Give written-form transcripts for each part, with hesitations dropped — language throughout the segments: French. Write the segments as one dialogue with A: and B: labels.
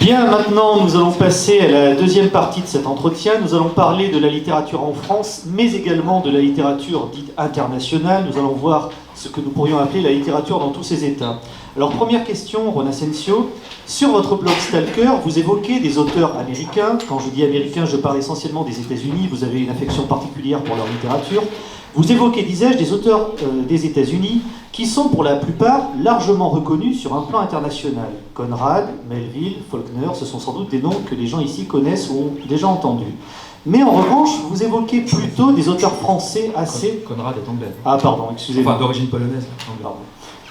A: Bien, maintenant, nous allons passer à la deuxième partie de cet entretien. Nous allons parler de la littérature en France, mais également de la littérature dite internationale. Nous allons voir ce que nous pourrions appeler la littérature dans tous ses états. Alors, première question, Ron Asensio. Sur votre blog Stalker, vous évoquez des auteurs américains. Quand je dis américains, je parle essentiellement des États-Unis. Vous avez une affection particulière pour leur littérature. Vous évoquez, disais-je, des auteurs des États-Unis qui sont pour la plupart largement reconnus sur un plan international. Conrad, Melville, Faulkner, ce sont sans doute des noms que les gens ici connaissent ou ont déjà entendus. Mais en revanche, vous évoquez plutôt des auteurs français assez...
B: Conrad est anglais.
A: Ah pardon, excusez-moi.
B: Enfin, d'origine polonaise.
A: Pardon.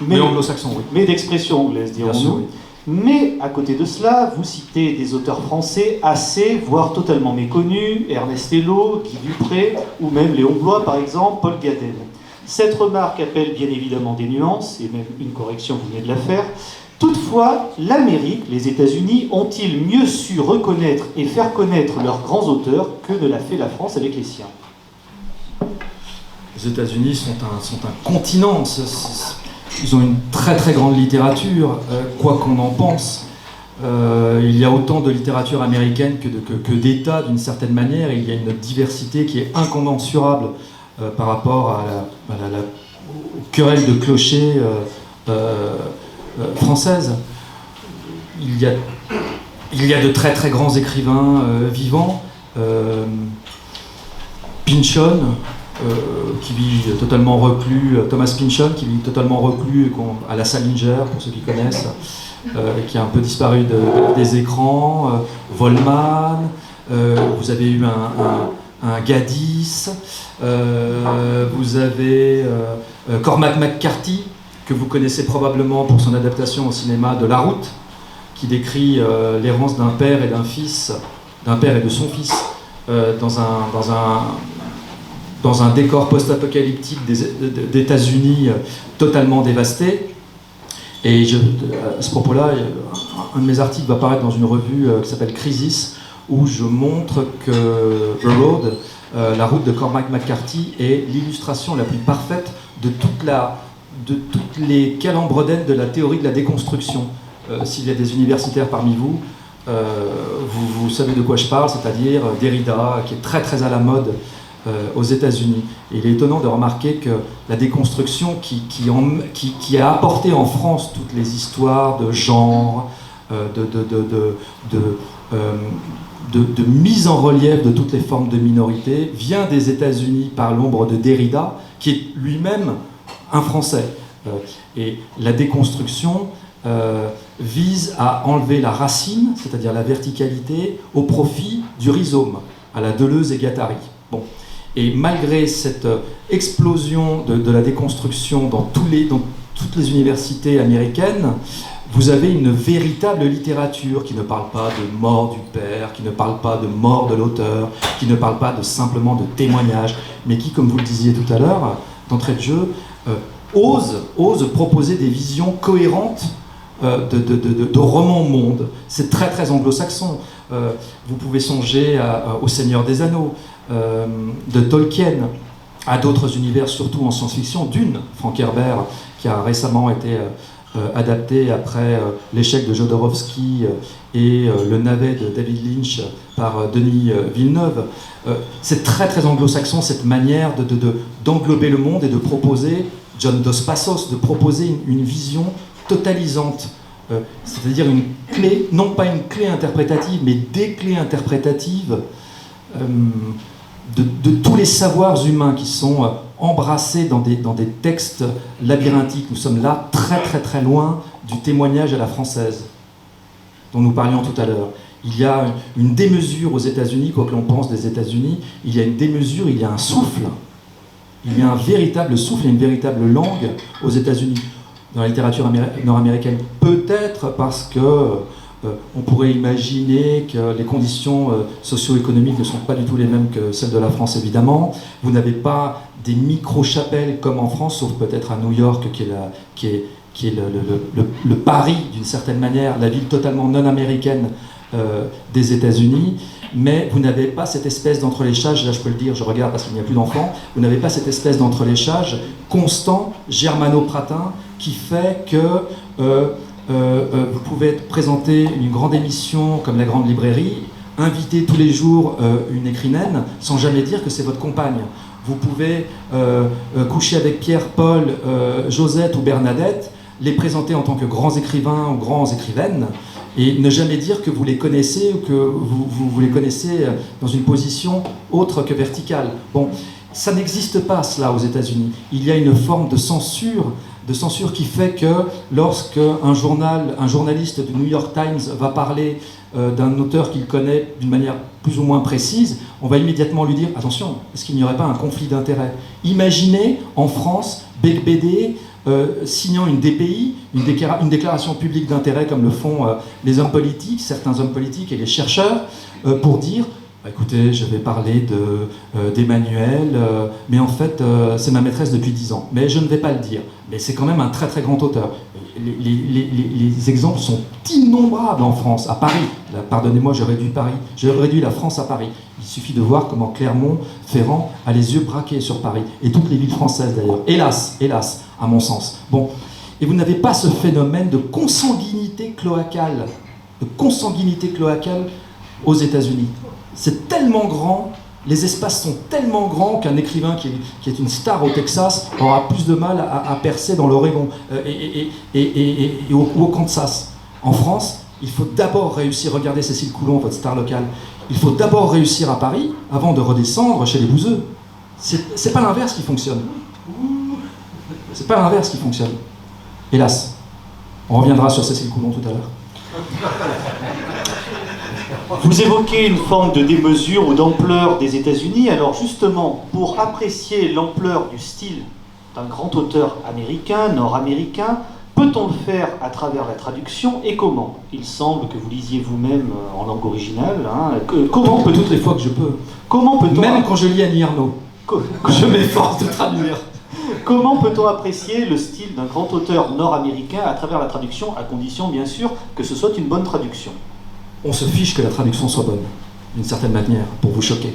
B: Mais anglo-saxon, oui.
A: Mais d'expression anglaise, dirons-nous. Oui. Mais à côté de cela, vous citez des auteurs français assez, voire totalement méconnus, Ernest Hello, Guy Dupré, ou même Léon Bloy par exemple, Paul Gaden. Cette remarque appelle bien évidemment des nuances, et même une correction, vous venez de la faire. Toutefois, l'Amérique, les États-Unis, ont-ils mieux su reconnaître et faire connaître leurs grands auteurs que ne l'a fait la France avec les siens?
B: Les États-Unis sont un continent. Ils ont une très très grande littérature, quoi qu'on en pense. Il y a autant de littérature américaine que d'États d'une certaine manière. Il y a une diversité qui est incommensurable par rapport à aux querelles de clochers françaises. Il y a de très très grands écrivains vivants. Pynchon, qui vit totalement reclus, Thomas Pynchon, qui vit totalement reclus à la Salinger, pour ceux qui connaissent, qui a un peu disparu des écrans, Volman, vous avez eu un Gaddis, vous avez Cormac McCarthy, que vous connaissez probablement pour son adaptation au cinéma de La Route, qui décrit l'errance d'un père et d'un fils, d'un père et de son fils, dans un décor post-apocalyptique des États-Unis totalement dévasté. Et à ce propos-là, un de mes articles va paraître dans une revue qui s'appelle Crisis, où je montre que The Road, la route de Cormac McCarthy, est l'illustration la plus parfaite de toutes les calembredaines de la théorie de la déconstruction. S'il y a des universitaires parmi vous, vous savez de quoi je parle, c'est-à-dire Derrida, qui est très très à la mode aux États-Unis. Et il est étonnant de remarquer que la déconstruction qui a apporté en France toutes les histoires de genre, de mise en relief de toutes les formes de minorité, vient des États-Unis par l'ombre de Derrida, qui est lui-même un Français. Et la déconstruction vise à enlever la racine, c'est-à-dire la verticalité, au profit du rhizome, à la Deleuze et Guattari. Bon. Et malgré cette explosion de la déconstruction dans toutes les universités américaines, vous avez une véritable littérature qui ne parle pas de mort du père, qui ne parle pas de mort de l'auteur, qui ne parle pas simplement de témoignages, mais qui, comme vous le disiez tout à l'heure, d'entrée de jeu, ose proposer des visions cohérentes de romans-monde. C'est très très anglo-saxon. Vous pouvez songer au Seigneur des Anneaux, de Tolkien, à d'autres univers, surtout en science-fiction, Dune, Frank Herbert, qui a récemment été adapté après l'échec de Jodorowsky et le navet de David Lynch par Denis Villeneuve. C'est très très anglo-saxon cette manière d'englober le monde et de proposer, John Dos Passos, de proposer une vision totalisante, c'est-à-dire une clé, non pas une clé interprétative, mais des clés interprétatives de tous les savoirs humains qui sont embrassés dans des textes labyrinthiques. Nous sommes là très très très loin du témoignage à la française dont nous parlions tout à l'heure. Il y a une démesure aux États-Unis, quoi que l'on pense des États-Unis, il y a une démesure, il y a un souffle, il y a un véritable souffle et une véritable langue aux États-Unis. Dans la littérature nord-américaine, peut-être parce que on pourrait imaginer que les conditions socio-économiques ne sont pas du tout les mêmes que celles de la France, évidemment. Vous n'avez pas des micro-chapelles comme en France, sauf peut-être à New York, qui est le Paris, d'une certaine manière, la ville totalement non-américaine des États-Unis. Mais vous n'avez pas cette espèce d'entrelaissage, là je peux le dire, je regarde parce qu'il n'y a plus d'enfants, vous n'avez pas cette espèce d'entrelaissage constant, germano-pratin, qui fait que vous pouvez présenter une grande émission comme La Grande Librairie, inviter tous les jours une écrivaine sans jamais dire que c'est votre compagne. Vous pouvez coucher avec Pierre, Paul, Josette ou Bernadette, les présenter en tant que grands écrivains ou grands écrivaines, et ne jamais dire que vous les connaissez ou que vous les connaissez dans une position autre que verticale. Bon, ça n'existe pas cela aux États-Unis. Il y a une forme de censure qui fait que lorsque un journaliste du New York Times va parler d'un auteur qu'il connaît d'une manière plus ou moins précise, on va immédiatement lui dire « Attention, est-ce qu'il n'y aurait pas un conflit d'intérêts ?» Imaginez en France, Becbédé signant une DPI, une déclaration publique d'intérêt comme le font les hommes politiques, certains hommes politiques et les chercheurs, pour dire écoutez, je vais parler d'Emmanuel, mais en fait, c'est ma maîtresse depuis 10 ans. Mais je ne vais pas le dire. Mais c'est quand même un très très grand auteur. Les exemples sont innombrables en France, à Paris. Là, pardonnez-moi, j'ai réduit la France à Paris. Il suffit de voir comment Clermont-Ferrand a les yeux braqués sur Paris. Et toutes les villes françaises d'ailleurs. Hélas, à mon sens. Bon. Et vous n'avez pas ce phénomène de consanguinité cloacale aux États-Unis. C'est tellement grand, les espaces sont tellement grands qu'un écrivain qui est une star au Texas aura plus de mal à percer dans l'Oregon ou au Kansas. En France, il faut d'abord réussir, regardez Cécile Coulon, votre star locale, il faut d'abord réussir à Paris avant de redescendre chez les Bouzeux. C'est pas l'inverse qui fonctionne. C'est pas l'inverse qui fonctionne. Hélas. On reviendra sur Cécile Coulon tout à l'heure.
A: Vous évoquez une forme de démesure ou d'ampleur des États-Unis. Alors justement, pour apprécier l'ampleur du style d'un grand auteur américain, nord-américain, peut-on le faire à travers la traduction et comment? Il semble que vous lisiez vous-même en langue originale. Comment peut-on...
B: Toutes les fois que je peux.
A: Comment peut-on...
B: Même quand je lis Annie Ernaux, je m'efforce de traduire.
A: Comment peut-on apprécier le style d'un grand auteur nord-américain à travers la traduction, à condition bien sûr que ce soit une bonne traduction?
B: On se fiche que la traduction soit bonne, d'une certaine manière, pour vous choquer.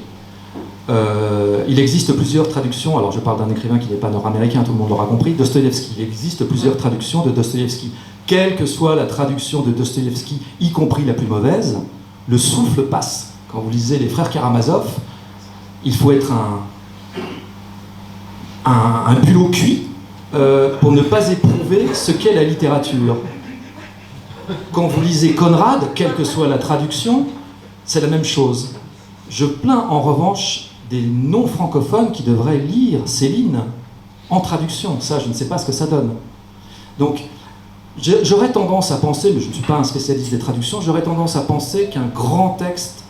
B: Il existe plusieurs traductions, alors je parle d'un écrivain qui n'est pas nord-américain, tout le monde l'aura compris, Dostoïevski. Il existe plusieurs traductions de Dostoïevski. Quelle que soit la traduction de Dostoïevski, y compris la plus mauvaise, le souffle passe. Quand vous lisez les frères Karamazov, il faut être un bulot cuit pour ne pas éprouver ce qu'est la littérature. Quand vous lisez Conrad, quelle que soit la traduction, c'est la même chose. Je plains en revanche des non-francophones qui devraient lire Céline en traduction. Ça, je ne sais pas ce que ça donne. Donc, j'aurais tendance à penser, mais je ne suis pas un spécialiste des traductions, j'aurais tendance à penser qu'un grand texte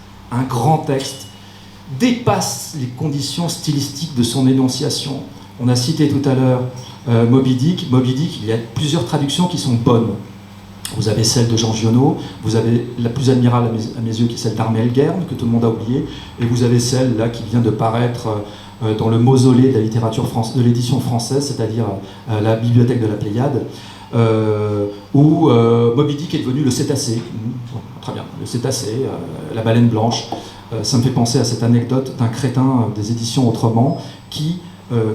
B: dépasse les conditions stylistiques de son énonciation. On a cité tout à l'heure Moby Dick. Moby Dick, il y a plusieurs traductions qui sont bonnes. Vous avez celle de Jean Giono, vous avez la plus admirable à mes yeux qui est celle d'Armel Guerne, que tout le monde a oublié, et vous avez celle là qui vient de paraître dans le mausolée de la littérature de l'édition française, c'est-à-dire la bibliothèque de la Pléiade, où Moby Dick est devenu le cétacé. Très bien, le cétacé, la baleine blanche. Ça me fait penser à cette anecdote d'un crétin des éditions Autrement qui,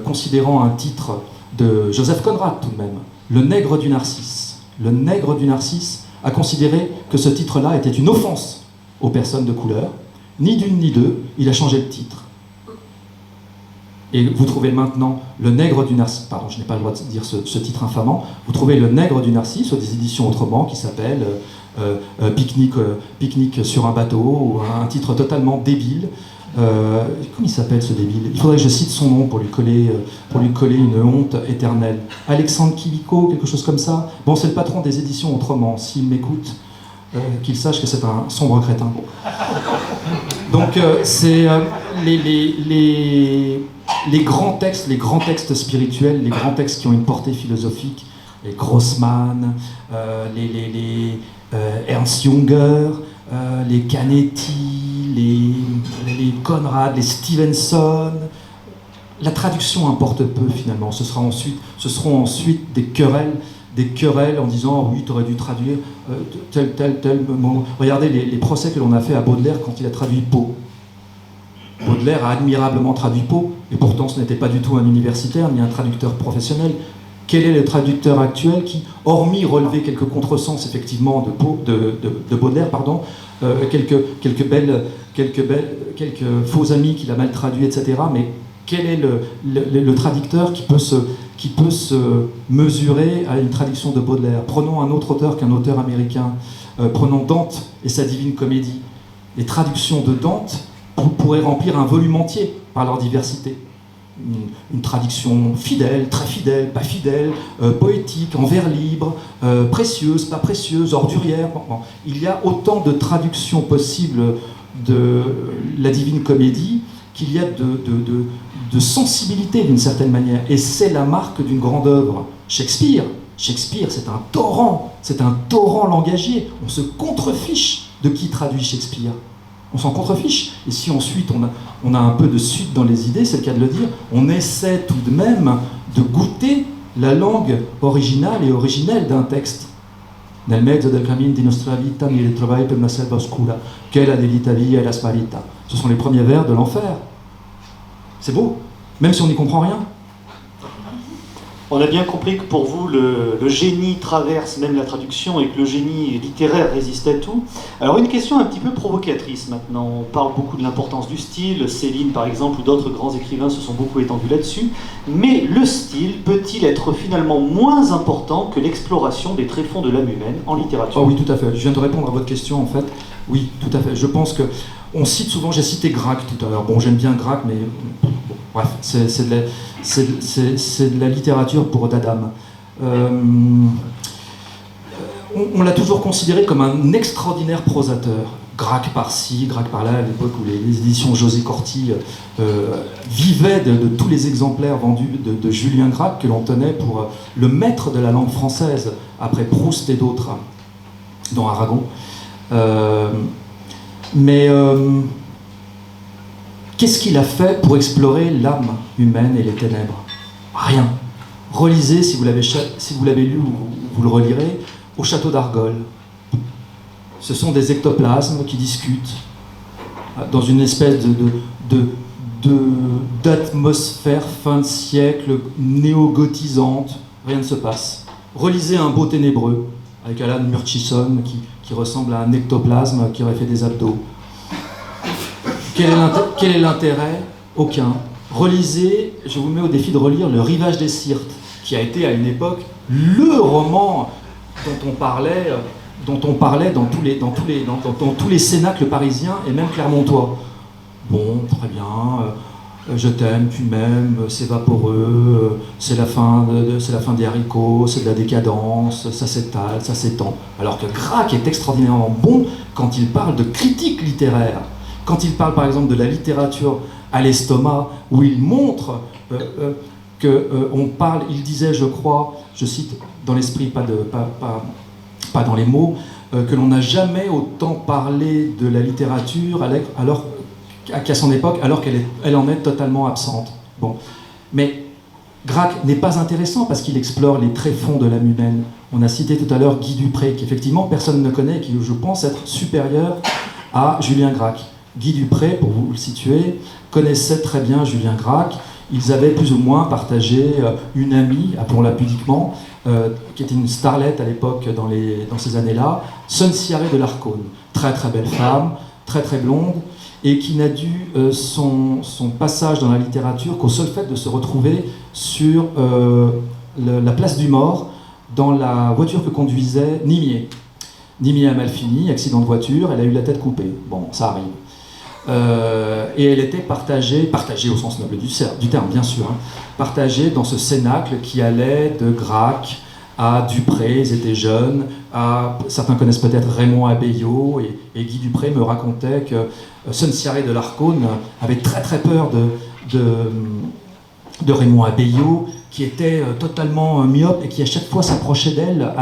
B: considérant un titre de Joseph Conrad tout de même, Le Nègre du Narcisse, Le Nègre du Narcisse, a considéré que ce titre-là était une offense aux personnes de couleur. Ni d'une ni deux, il a changé le titre. Et vous trouvez maintenant Le Nègre du Narcisse, pardon, je n'ai pas le droit de dire ce titre infamant, vous trouvez Le Nègre du Narcisse, des éditions Autrement, qui s'appelle Pique-nique sur un bateau, ou un titre totalement débile. Comment il s'appelle ce débile? Il faudrait que je cite son nom pour lui coller une honte éternelle. Alexandre Kiliko, quelque chose comme ça. Bon, c'est le patron des éditions Autrement. S'il m'écoute, qu'il sache que c'est un sombre crétin. Donc, c'est les grands textes spirituels, les grands textes qui ont une portée philosophique, les Grossman, les Ernst Junger, les Canetti, les Conrad, les Stevenson. La traduction importe peu finalement. Ce seront ensuite des querelles en disant oui, tu aurais dû traduire tel mot. Regardez les procès que l'on a fait à Baudelaire quand il a traduit Poe. Baudelaire a admirablement traduit Poe, et pourtant ce n'était pas du tout un universitaire ni un traducteur professionnel. Quel est le traducteur actuel qui, hormis relever quelques contresens effectivement de Baudelaire, pardon, quelques faux amis qu'il a mal traduits, etc. Mais quel est le traducteur qui peut se mesurer à une traduction de Baudelaire? Prenons un autre auteur qu'un auteur américain. Prenons Dante et sa Divine Comédie. Les traductions de Dante pourraient remplir un volume entier par leur diversité. Une traduction fidèle, très fidèle, pas fidèle, poétique, en vers libre, précieuse, pas précieuse, ordurière. Bon. Il y a autant de traductions possibles de la Divine Comédie qu'il y a de sensibilité d'une certaine manière. Et c'est la marque d'une grande œuvre. Shakespeare, c'est un torrent langagier. On se contrefiche de qui traduit Shakespeare. On s'en contrefiche. Et si ensuite on a un peu de suite dans les idées, c'est le cas de le dire, on essaie tout de même de goûter la langue originale et originelle d'un texte. Nel mezzo del cammin di nostra vita mi ritrovai per una selva oscura, che la delita via e la sparita. Ce sont les premiers vers de l'enfer. C'est beau, même si on n'y comprend rien.
A: On a bien compris que pour vous, le génie traverse même la traduction et que le génie littéraire résiste à tout. Alors une question un petit peu provocatrice maintenant. On parle beaucoup de l'importance du style. Céline, par exemple, ou d'autres grands écrivains se sont beaucoup étendus là-dessus. Mais le style peut-il être finalement moins important que l'exploration des tréfonds de l'âme humaine en littérature?
B: Oh oui, tout à fait. Je viens de répondre à votre question, en fait. Oui, tout à fait. Je pense que on cite souvent, j'ai cité Gracq tout à l'heure. Bon, j'aime bien Gracq, mais bon, bref, c'est de la littérature pour d'Adam. On l'a toujours considéré comme un extraordinaire prosateur. Gracq par-ci, Gracq par-là, à l'époque où les éditions José Corti vivaient de tous les exemplaires vendus de Julien Gracq, que l'on tenait pour le maître de la langue française, après Proust et d'autres, dont Aragon. Mais qu'est-ce qu'il a fait pour explorer l'âme humaine et les ténèbres? Rien. Relisez, si vous l'avez lu ou vous le relirez, Au château d'Argol. Ce sont des ectoplasmes qui discutent dans une espèce d'atmosphère fin de siècle néo-gothisante. Rien ne se passe. Relisez Un beau ténébreux avec Alan Murchison qui ressemble à un ectoplasme qui aurait fait des abdos. Quel est l'intérêt? Aucun. Relisez, je vous mets au défi de relire Le Rivage des Syrtes, qui a été à une époque le roman dont on parlait dans tous les cénacles parisiens et même clermontois. Bon, très bien, je t'aime, tu m'aimes, c'est vaporeux, c'est la fin des haricots, c'est de la décadence, ça s'étale, ça s'étend. Alors que Gracq est extraordinairement bon quand il parle de critique littéraire. Quand il parle par exemple de la littérature à l'estomac, où il montre il disait, je crois, je cite dans l'esprit, pas dans les mots, que l'on n'a jamais autant parlé de la littérature qu'à son époque, alors qu'elle en est totalement absente. Bon. Mais Gracq n'est pas intéressant parce qu'il explore les tréfonds de l'âme humaine. On a cité tout à l'heure Guy Dupré, qu'effectivement personne ne connaît et qui, je pense, être supérieur à Julien Gracq. Guy Dupré, pour vous le situer, connaissait très bien Julien Gracq. Ils avaient plus ou moins partagé une amie, appelons-la pudiquement, qui était une starlette à l'époque dans ces années-là, Sonsiaré de l'Arcone. Très très belle femme, très très blonde, et qui n'a dû son passage dans la littérature qu'au seul fait de se retrouver sur la place du Mort, dans la voiture que conduisait Nimier. Nimier a mal fini, accident de voiture, elle a eu la tête coupée. Bon, ça arrive. Et elle était partagée au sens noble du terme, bien sûr, partagée dans ce cénacle qui allait de Gracq à Dupré, ils étaient jeunes, certains connaissent peut-être Raymond Abbaillot, et Guy Dupré me racontait que Sonsiaré de l'Arcone avait très très peur de Raymond Abbaillot, qui était totalement myope et qui à chaque fois s'approchait d'elle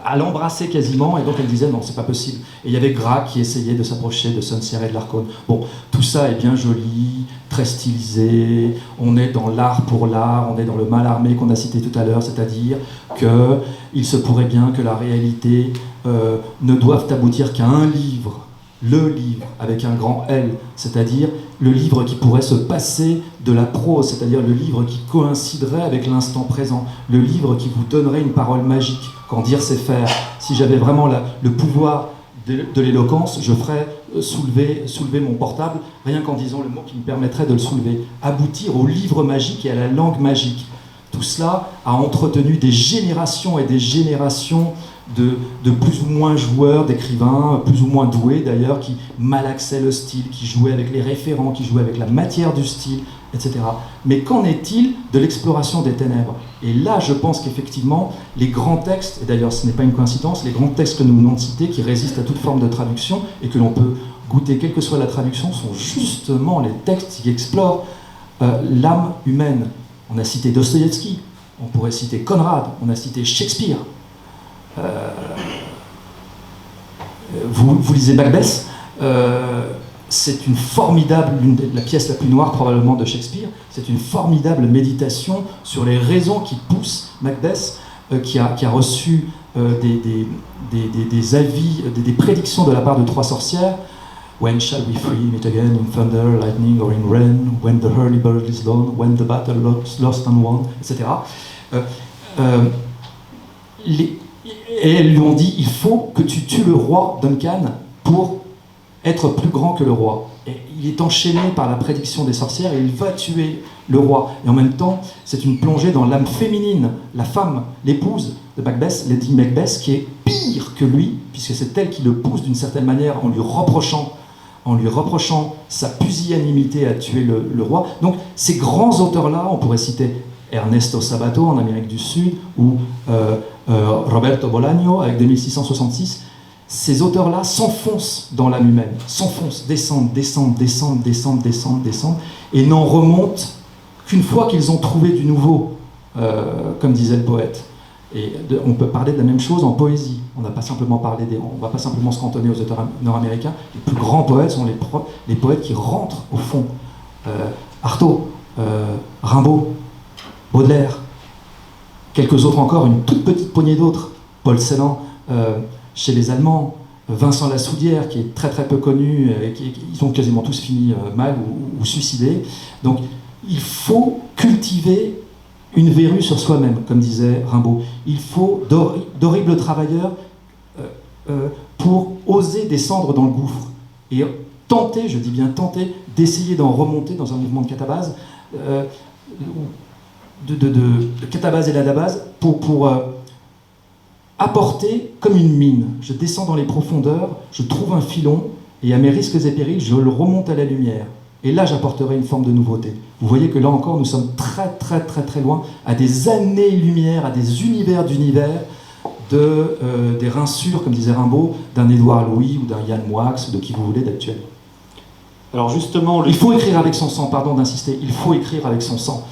B: à l'embrasser quasiment, et donc elle disait non, c'est pas possible. Et il y avait Gracq qui essayait de s'approcher de Sonsiaré de l'Arcone. Bon, tout ça est bien joli, très stylisé, on est dans l'art pour l'art, on est dans le Mallarmé qu'on a cité tout à l'heure, c'est-à-dire qu'il se pourrait bien que la réalité ne doive aboutir qu'à un livre le livre avec un grand L, c'est-à-dire le livre qui pourrait se passer de la prose, c'est-à-dire le livre qui coïnciderait avec l'instant présent, le livre qui vous donnerait une parole magique, quand dire c'est faire. Si j'avais vraiment le pouvoir de l'éloquence, je ferais soulever mon portable, rien qu'en disant le mot qui me permettrait de le soulever. Aboutir au livre magique et à la langue magique. Tout cela a entretenu des générations et des générations de plus ou moins joueurs, d'écrivains, plus ou moins doués d'ailleurs, qui malaxaient le style, qui jouaient avec les référents, qui jouaient avec la matière du style, etc. Mais qu'en est-il de l'exploration des ténèbres? Et là, je pense qu'effectivement, les grands textes, et d'ailleurs ce n'est pas une coïncidence, les grands textes que nous venons de citer, qui résistent à toute forme de traduction, et que l'on peut goûter quelle que soit la traduction, sont justement les textes qui explorent l'âme humaine. On a cité Dostoïevski, on pourrait citer Conrad, on a cité Shakespeare. Vous lisez Macbeth, c'est une formidable, la pièce la plus noire probablement de Shakespeare, c'est une formidable méditation sur les raisons qui poussent Macbeth, qui a reçu des avis, des prédictions de la part de 3 sorcières. When shall we free meet again in thunder, lightning or in rain, when the early bird is done, when the battle lost and won, etc. Et elles lui ont dit, il faut que tu tues le roi Duncan pour être plus grand que le roi. Et il est enchaîné par la prédiction des sorcières et il va tuer le roi. Et en même temps, c'est une plongée dans l'âme féminine, la femme, l'épouse de Macbeth, Lady Macbeth, qui est pire que lui, puisque c'est elle qui le pousse d'une certaine manière en lui reprochant sa pusillanimité à tuer le roi. Donc ces grands auteurs-là, on pourrait citer Ernesto Sabato en Amérique du Sud, ou Roberto Bolaño avec 2666, ces auteurs-là s'enfoncent dans l'âme humaine, s'enfoncent, descendent, et n'en remontent qu'une fois qu'ils ont trouvé du nouveau, comme disait le poète. Et on peut parler de la même chose en poésie. On va pas simplement se cantonner aux auteurs nord-américains. Les plus grands poètes sont les poètes qui rentrent au fond. Artaud, Rimbaud, Baudelaire, quelques autres encore, une toute petite poignée d'autres. Paul Celan, chez les Allemands, Vincent Lassoudière, qui est très très peu connu, ils ont quasiment tous fini mal ou suicidés. Donc il faut cultiver une verrue sur soi-même, comme disait Rimbaud. Il faut d'horribles travailleurs pour oser descendre dans le gouffre et tenter, je dis bien tenter, d'essayer d'en remonter dans un mouvement de catabase, de catabase et l'adabase, pour apporter comme une mine. Je descends dans les profondeurs, je trouve un filon, et à mes risques et périls, je le remonte à la lumière. Et là, j'apporterai une forme de nouveauté. Vous voyez que là encore, nous sommes très très très très loin, à des années-lumière, à des univers d'univers, des rinsures, comme disait Rimbaud, d'un Édouard Louis ou d'un Yann Moix, ou de qui vous voulez d'actuel.
A: Alors justement...
B: Il faut écrire avec son sang, pardon d'insister, il faut écrire avec son sang.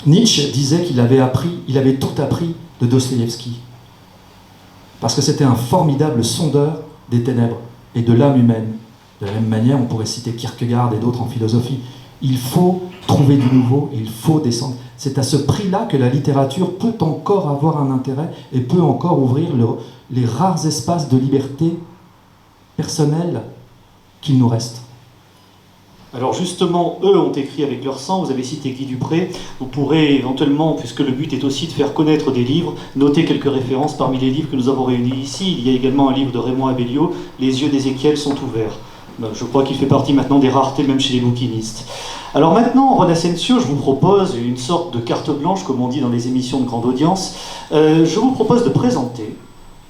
B: Nietzsche disait qu'il avait tout appris de Dostoïevski. Parce que c'était un formidable sondeur des ténèbres et de l'âme humaine. De la même manière, on pourrait citer Kierkegaard et d'autres en philosophie. Il faut trouver du nouveau et il faut descendre. C'est à ce prix-là que la littérature peut encore avoir un intérêt et peut encore ouvrir les rares espaces de liberté personnelle qu'il nous reste.
A: Alors justement, eux ont écrit avec leur sang, vous avez cité Guy Dupré, vous pourrez éventuellement, puisque le but est aussi de faire connaître des livres, noter quelques références parmi les livres que nous avons réunis ici. Il y a également un livre de Raymond Abellio, Les yeux d'Ézéchiel sont ouverts. Je crois qu'il fait partie maintenant des raretés, même chez les bouquinistes. Alors maintenant, Ron Asensio, je vous propose une sorte de carte blanche, comme on dit dans les émissions de grande audience. Je vous propose de présenter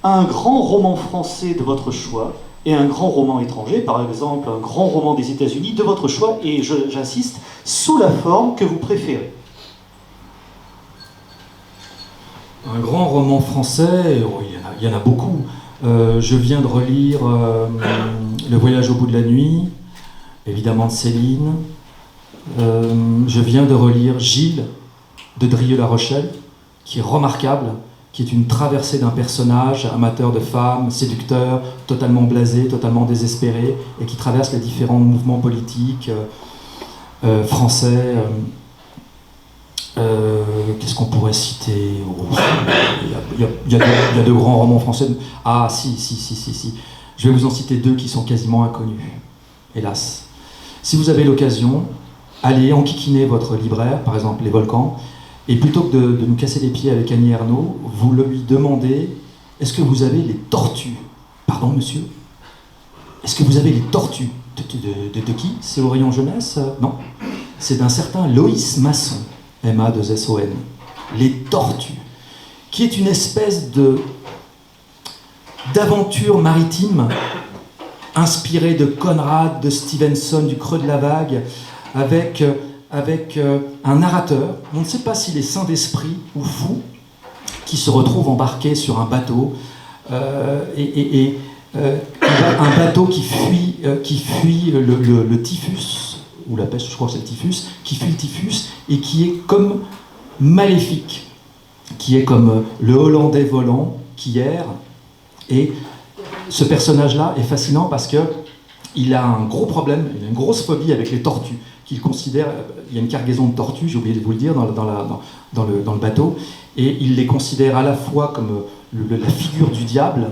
A: un grand roman français de votre choix, et un grand roman étranger, par exemple un grand roman des États-Unis de votre choix, et j'insiste, sous la forme que vous préférez.
B: Un grand roman français, il y en a beaucoup. Je viens de relire Le voyage au bout de la nuit, évidemment de Céline. Je viens de relire Gilles de Drieux-La Rochelle, qui est remarquable, qui est une traversée d'un personnage amateur de femmes, séducteur, totalement blasé, totalement désespéré, et qui traverse les différents mouvements politiques français. Qu'est-ce qu'on pourrait citer? Il y a de grands romans français. Ah, si. Je vais vous en citer deux qui sont quasiment inconnus, hélas. Si vous avez l'occasion, allez enquiquiner votre libraire, par exemple Les Volcans, et plutôt que de nous casser les pieds avec Annie Ernaux, vous lui demandez « Est-ce que vous avez les tortues ?» Pardon, monsieur ? Est-ce que vous avez les tortues ? De qui ? C'est au rayon jeunesse ? Non. C'est d'un certain Loïs Masson, M-A-2-S-O-N. Les tortues, qui est une espèce d'aventure maritime inspirée de Conrad, de Stevenson, du Creux de la Vague, avec un narrateur, on ne sait pas s'il est saint d'esprit ou fou, qui se retrouve embarqué sur un bateau, un bateau qui fuit le typhus, ou la peste, je crois que c'est le typhus, qui fuit le typhus et qui est comme maléfique, qui est comme le Hollandais volant qui erre. Et ce personnage-là est fascinant parce qu'il a un gros problème, il a une grosse phobie avec les tortues, qu'il considère, il y a une cargaison de tortues, j'ai oublié de vous le dire, dans le bateau, et il les considère à la fois comme la figure du diable,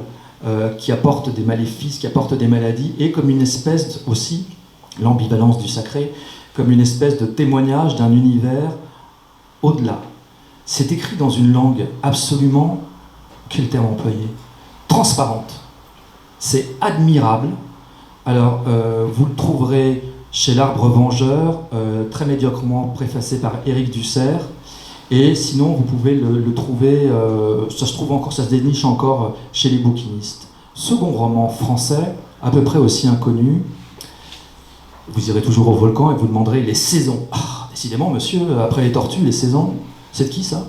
B: qui apporte des maléfices, qui apporte des maladies, et comme une espèce aussi, l'ambivalence du sacré, comme une espèce de témoignage d'un univers au-delà. C'est écrit dans une langue absolument, quel terme employé, transparente. C'est admirable. Alors, vous le trouverez chez l'Arbre Vengeur, très médiocrement préfacé par Éric Dussert. Et sinon, vous pouvez le trouver, ça se déniche encore chez les bouquinistes. Second roman français, à peu près aussi inconnu. Vous irez toujours au Volcan et vous demanderez les saisons. Ah, décidément, monsieur, après les tortues, les saisons, c'est de qui ça ?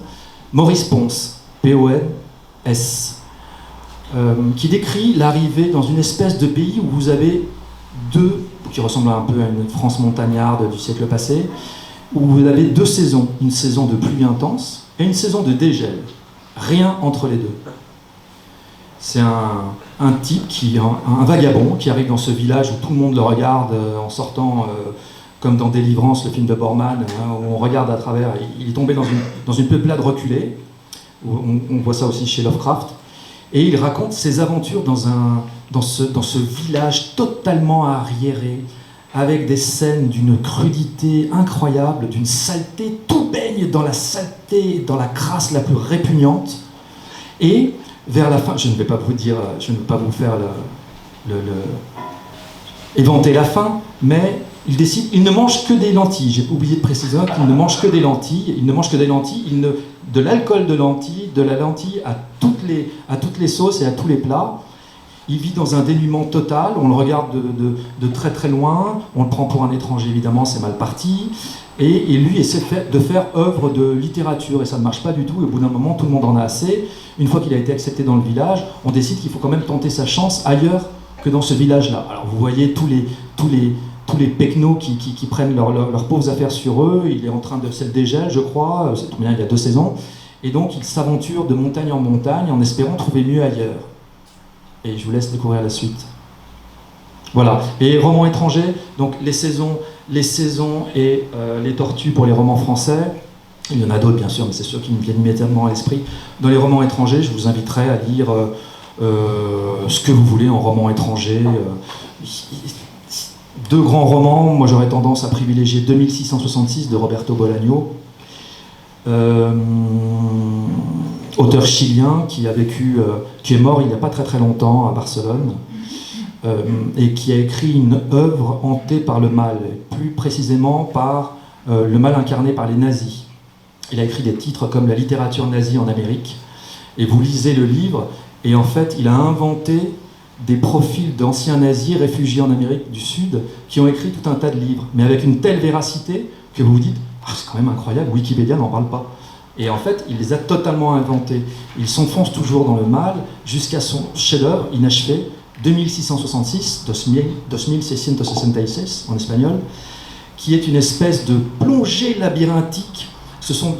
B: Maurice Pons, P-O-N-S, qui décrit l'arrivée dans une espèce de pays où vous avez qui ressemble un peu à une France montagnarde du siècle passé, où vous avez deux saisons, une saison de pluie intense et une saison de dégel. Rien entre les deux. C'est un type, un vagabond, qui arrive dans ce village où tout le monde le regarde en sortant, comme dans Délivrance, le film de Borman, où on regarde à travers. Il est tombé dans une peuplade reculée, où on voit ça aussi chez Lovecraft, et il raconte ses aventures dans ce village totalement arriéré, avec des scènes d'une crudité incroyable, d'une saleté, tout baigne dans la saleté, dans la crasse la plus répugnante. Et vers la fin, je ne vais pas vous faire éventer la fin, mais il décide, il ne mange que des lentilles. J'ai oublié de préciser qu'il ne mange que des lentilles. Il ne mange que des lentilles. De l'alcool de lentilles, de la lentille à toutes les sauces et à tous les plats. Il vit dans un dénuement total, on le regarde de très très loin, on le prend pour un étranger évidemment, c'est mal parti, et lui essaie de faire œuvre de littérature, et ça ne marche pas du tout, et au bout d'un moment tout le monde en a assez. Une fois qu'il a été accepté dans le village, on décide qu'il faut quand même tenter sa chance ailleurs que dans ce village-là. Alors vous voyez tous les pecnos qui prennent leurs pauvres affaires sur eux, il est en train de... C'est le dégel je crois, c'est tout bien, il y a 2 saisons, et donc il s'aventure de montagne en montagne en espérant trouver mieux ailleurs. Et je vous laisse découvrir la suite. Voilà. Et romans étrangers, donc les saisons et les tortues pour les romans français. Il y en a d'autres bien sûr, mais c'est ceux qui me viennent immédiatement à l'esprit. Dans les romans étrangers, je vous inviterai à lire ce que vous voulez en roman étranger. 2 grands romans, moi j'aurais tendance à privilégier 2666 de Roberto Bolaño. Auteur chilien qui est mort il n'y a pas très très longtemps à Barcelone, et qui a écrit une œuvre hantée par le mal, plus précisément par le mal incarné par les nazis. Il a écrit des titres comme La littérature nazie en Amérique, et vous lisez le livre, et en fait il a inventé des profils d'anciens nazis réfugiés en Amérique du Sud qui ont écrit tout un tas de livres, mais avec une telle véracité que vous vous dites « Ah, c'est quand même incroyable, Wikipédia n'en parle pas ». Et en fait, il les a totalement inventés. Il s'enfonce toujours dans le mal jusqu'à son chef-d'œuvre inachevé, 2666, 2666 en espagnol, qui est une espèce de plongée labyrinthique. Ce sont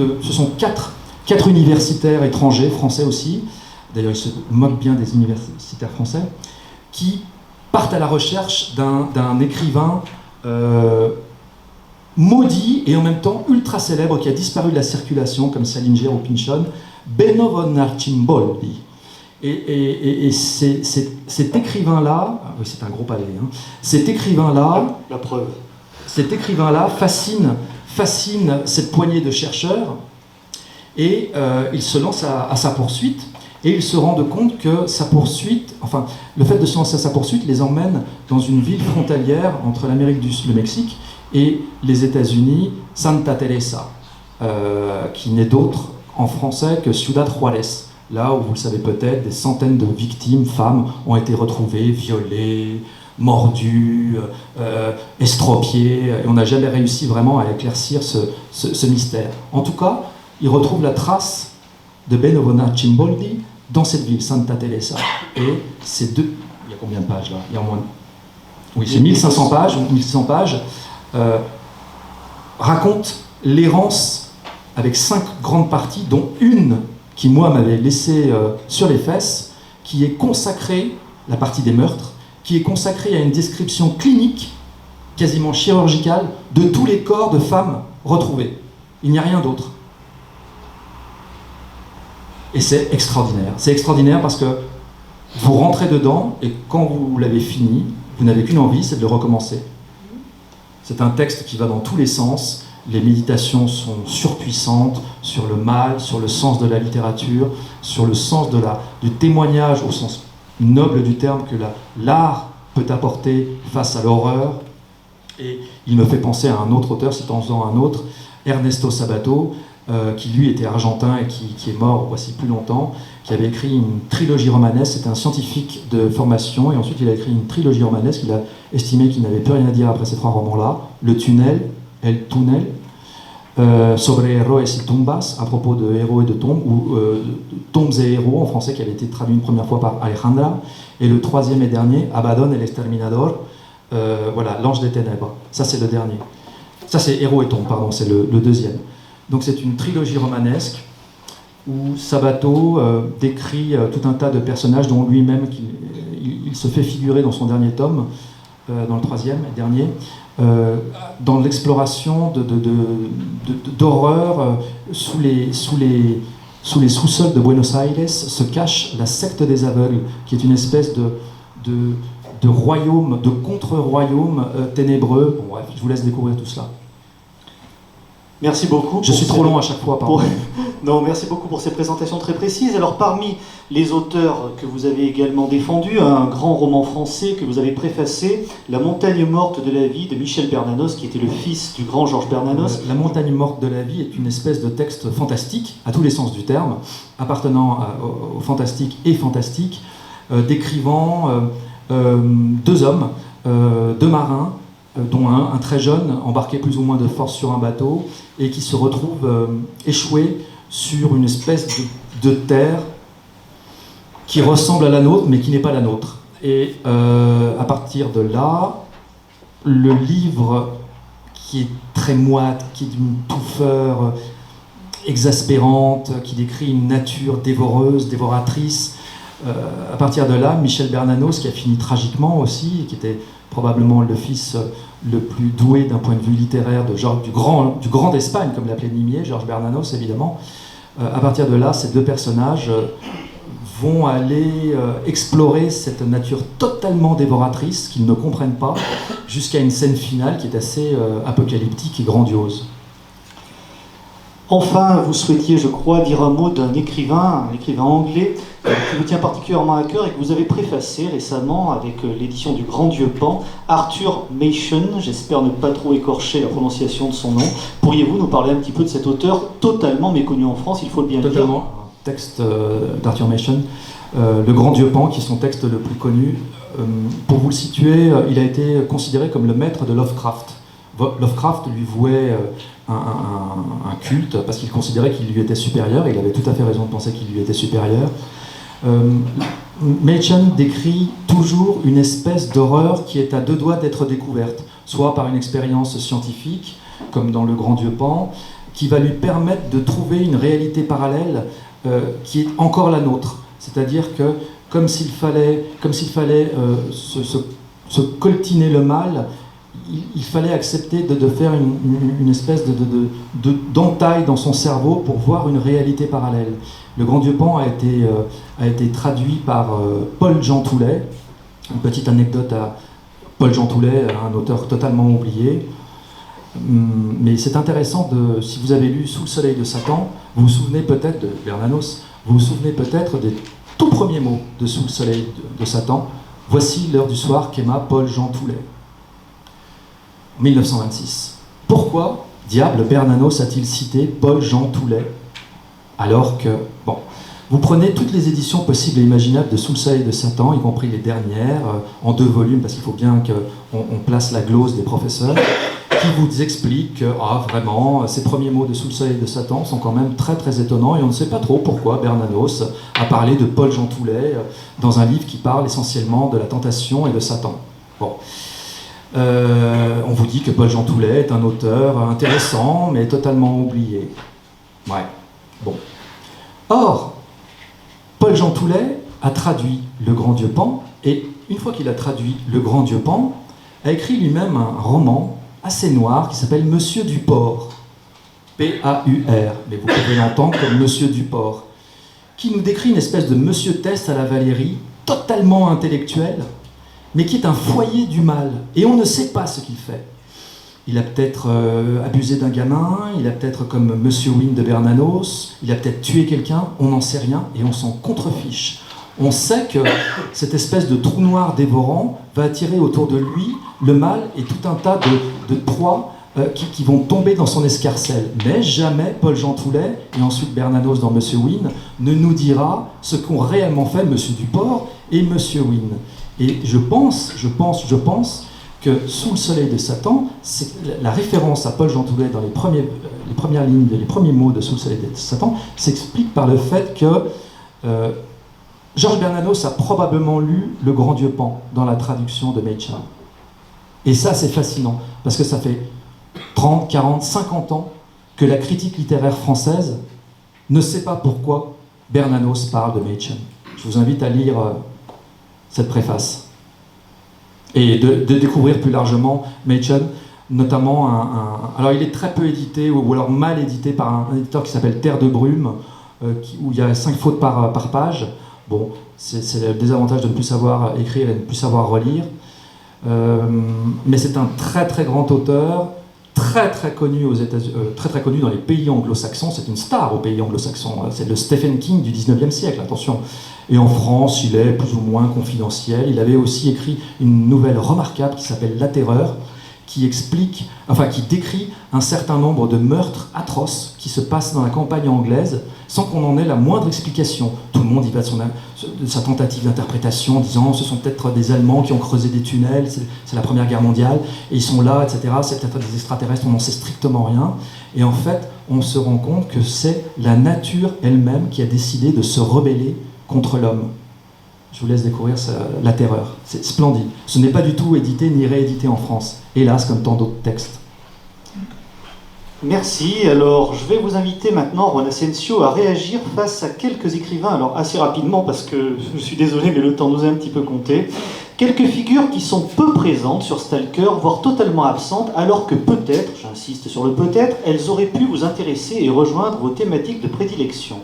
B: 4 universitaires étrangers, français aussi, d'ailleurs ils se moquent bien des universitaires français, qui partent à la recherche d'un écrivain maudit et en même temps ultra célèbre qui a disparu de la circulation comme Salinger ou Pynchon, Benno von Archimboldi. Et cet écrivain-là, ah oui, c'est un gros palais, hein, cet écrivain-là,
A: la preuve.
B: Cet écrivain-là fascine cette poignée de chercheurs et il se lance à sa poursuite et il se rend compte que sa poursuite, enfin le fait de se lancer à sa poursuite les emmène dans une ville frontalière entre l'Amérique du Sud, le Mexique et les États-Unis, Santa Teresa, qui n'est d'autre en français que Ciudad Juárez. Là où, vous le savez peut-être, des centaines de victimes, femmes, ont été retrouvées, violées, mordues, estropiées, et on n'a jamais réussi vraiment à éclaircir ce mystère. En tout cas, il retrouve la trace de Benovona Cimboldi dans cette ville, Santa Teresa. Et ces deux... Il y a combien de pages là? Il y a au moins... Oui, c'est 1500 pages, 1600 pages, raconte l'errance avec 5 grandes parties, dont une qui, moi, m'avait laissé sur les fesses, qui est consacrée, la partie des meurtres, qui est consacrée à une description clinique, quasiment chirurgicale, de tous les corps de femmes retrouvés. Il n'y a rien d'autre. Et c'est extraordinaire. C'est extraordinaire parce que vous rentrez dedans, et quand vous l'avez fini, vous n'avez qu'une envie, c'est de le recommencer. C'est un texte qui va dans tous les sens. Les méditations sont surpuissantes sur le mal, sur le sens de la littérature, sur le sens du témoignage au sens noble du terme que l'art peut apporter face à l'horreur. Et il me fait penser à un autre auteur, c'est en faisant un autre, Ernesto Sabato, qui lui était argentin et qui est mort voici plus longtemps, qui avait écrit une trilogie romanesque. C'était un scientifique de formation et ensuite il a écrit une trilogie romanesque. Il a estimé qu'il n'avait plus rien à dire après ces 3 romans-là. Le tunnel, El Tunnel, sobre héroes y tumbas, à propos de héros et de tombes, ou tombes et héros en français, qui avait été traduit une première fois par Alejandra, et le 3e et dernier, Abaddon el Exterminador, voilà, l'ange des ténèbres. Ça c'est le dernier. Ça c'est héros et tombes, pardon, c'est le 2e. Donc c'est une trilogie romanesque où Sabato décrit tout un tas de personnages dont lui-même il se fait figurer dans son dernier tome, dans le 3e et dernier, dans l'exploration d'horreur sous les sous-sols de Buenos Aires se cache la secte des aveugles, qui est une espèce de royaume, de contre-royaume ténébreux. Bon, bref, je vous laisse découvrir tout cela.
A: Merci beaucoup.
B: Je suis trop long à chaque fois, pardon.
A: Non, merci beaucoup pour ces présentations très précises. Alors, parmi les auteurs que vous avez également défendus, un grand roman français que vous avez préfacé, La montagne morte de la vie de Michel Bernanos, qui était le fils du grand Georges Bernanos.
B: La montagne morte de la vie est une espèce de texte fantastique, à tous les sens du terme, appartenant au fantastique et fantastique, décrivant 2 hommes, 2 marins, dont un très jeune, embarqué plus ou moins de force sur un bateau, et qui se retrouve échoué sur une espèce de terre qui ressemble à la nôtre, mais qui n'est pas la nôtre. Et à partir de là, le livre, qui est très moite, qui est d'une touffeur exaspérante, qui décrit une nature dévoreuse, dévoratrice, à partir de là, Michel Bernanos, qui a fini tragiquement aussi, et qui était probablement le fils le plus doué d'un point de vue littéraire du grand d'Espagne, comme l'appelait Nimier, Georges Bernanos évidemment. À partir de là, ces 2 personnages vont aller explorer cette nature totalement dévoratrice qu'ils ne comprennent pas, jusqu'à une scène finale qui est assez apocalyptique et grandiose.
A: Enfin, vous souhaitiez, je crois, dire un mot d'un écrivain anglais qui vous tient particulièrement à cœur et que vous avez préfacé récemment avec l'édition du Grand Dieu Pan, Arthur Machen. J'espère ne pas trop écorcher la prononciation de son nom. Pourriez-vous nous parler un petit peu de cet auteur totalement méconnu en France, il faut bien le dire.
B: Totalement. Un texte d'Arthur Machen, Le Grand Dieu Pan, qui est son texte le plus connu. Pour vous le situer, il a été considéré comme le maître de Lovecraft. Lovecraft lui vouait un culte parce qu'il considérait qu'il lui était supérieur, et il avait tout à fait raison de penser qu'il lui était supérieur. Machen décrit toujours une espèce d'horreur qui est à 2 doigts d'être découverte, soit par une expérience scientifique, comme dans Le Grand Dieu Pan, qui va lui permettre de trouver une réalité parallèle qui est encore la nôtre. C'est-à-dire que, comme s'il fallait se coltiner le mal, il fallait accepter de faire une espèce d'entaille dans son cerveau pour voir une réalité parallèle. Le Grand Dieu Pan a été traduit par Paul-Jean Toulet. Une petite anecdote à Paul-Jean Toulet, un auteur totalement oublié. Mais c'est intéressant, si vous avez lu Sous le soleil de Satan, vous vous souvenez peut-être de Bernanos, vous vous souvenez peut-être des tout premiers mots de Sous le soleil de Satan. Voici l'heure du soir qu'aima Paul-Jean Toulet. 1926. Pourquoi, diable, Bernanos a-t-il cité Paul-Jean Toulet alors que, bon, vous prenez toutes les éditions possibles et imaginables de Sous le soleil de Satan, y compris les dernières, en 2 volumes, parce qu'il faut bien qu'on place la glose des professeurs, qui vous expliquent que, vraiment, ces premiers mots de Sous le soleil de Satan sont quand même très très étonnants, et on ne sait pas trop pourquoi Bernanos a parlé de Paul-Jean Toulet dans un livre qui parle essentiellement de la tentation et de Satan. Bon. On vous dit que Paul-Jean Toulet est un auteur intéressant, mais totalement oublié. Ouais. Bon. Or, Paul-Jean Toulet a traduit Le Grand Dieu Pan, et une fois qu'il a traduit Le Grand Dieu Pan, a écrit lui-même un roman assez noir qui s'appelle Monsieur Duport, P-A-U-R, mais vous pouvez l'entendre comme Monsieur Duport, qui nous décrit une espèce de Monsieur Test à la Valérie, totalement intellectuel, mais qui est un foyer du mal, et on ne sait pas ce qu'il fait. Il a peut-être abusé d'un gamin, il a peut-être, comme Monsieur Wynne de Bernanos, il a peut-être tué quelqu'un, on n'en sait rien, et on s'en contrefiche. On sait que cette espèce de trou noir dévorant va attirer autour de lui le mal et tout un tas de proies qui vont tomber dans son escarcelle. Mais jamais Paul-Jean Toulet, et ensuite Bernanos dans Monsieur Wynne, ne nous dira ce qu'ont réellement fait Monsieur Duport et Monsieur Wynne. Et je pense que Sous le soleil de Satan, c'est la référence à Paul-Jean Toulet dans les premières lignes, les premiers mots de Sous le soleil de Satan, s'explique par le fait que Georges Bernanos a probablement lu Le Grand Dieu Pan dans la traduction de Machen. Et ça, c'est fascinant, parce que ça fait 30, 40, 50 ans que la critique littéraire française ne sait pas pourquoi Bernanos parle de Machen. Je vous invite à lire cette préface. Et de découvrir plus largement Machen, notamment alors il est très peu édité, ou alors mal édité par un éditeur qui s'appelle Terre de Brume, où il y a 5 fautes par page. Bon, c'est le désavantage de ne plus savoir écrire et de ne plus savoir relire. Mais c'est un très très grand auteur, très très connu aux États-Unis, très très connu dans les pays anglo-saxons. C'est une star aux pays anglo-saxons. C'est le Stephen King du 19e siècle, attention. Et en France, il est plus ou moins confidentiel. Il avait aussi écrit une nouvelle remarquable qui s'appelle La Terreur, qui décrit un certain nombre de meurtres atroces qui se passent dans la campagne anglaise sans qu'on en ait la moindre explication. Tout le monde y va de sa tentative d'interprétation en disant ce sont peut-être des Allemands qui ont creusé des tunnels, c'est la Première Guerre mondiale, et ils sont là, etc. C'est peut-être des extraterrestres, on n'en sait strictement rien. Et en fait, on se rend compte que c'est la nature elle-même qui a décidé de se rebeller contre l'homme. Je vous laisse découvrir La Terreur. C'est splendide. Ce n'est pas du tout édité ni réédité en France, hélas, comme tant d'autres textes.
A: Merci. Alors, je vais vous inviter maintenant, Juan Asensio, à réagir face à quelques écrivains. Alors, assez rapidement, parce que je suis désolé, mais le temps nous est un petit peu compté. Quelques figures qui sont peu présentes sur Stalker, voire totalement absentes, alors que peut-être, j'insiste sur le peut-être, elles auraient pu vous intéresser et rejoindre vos thématiques de prédilection.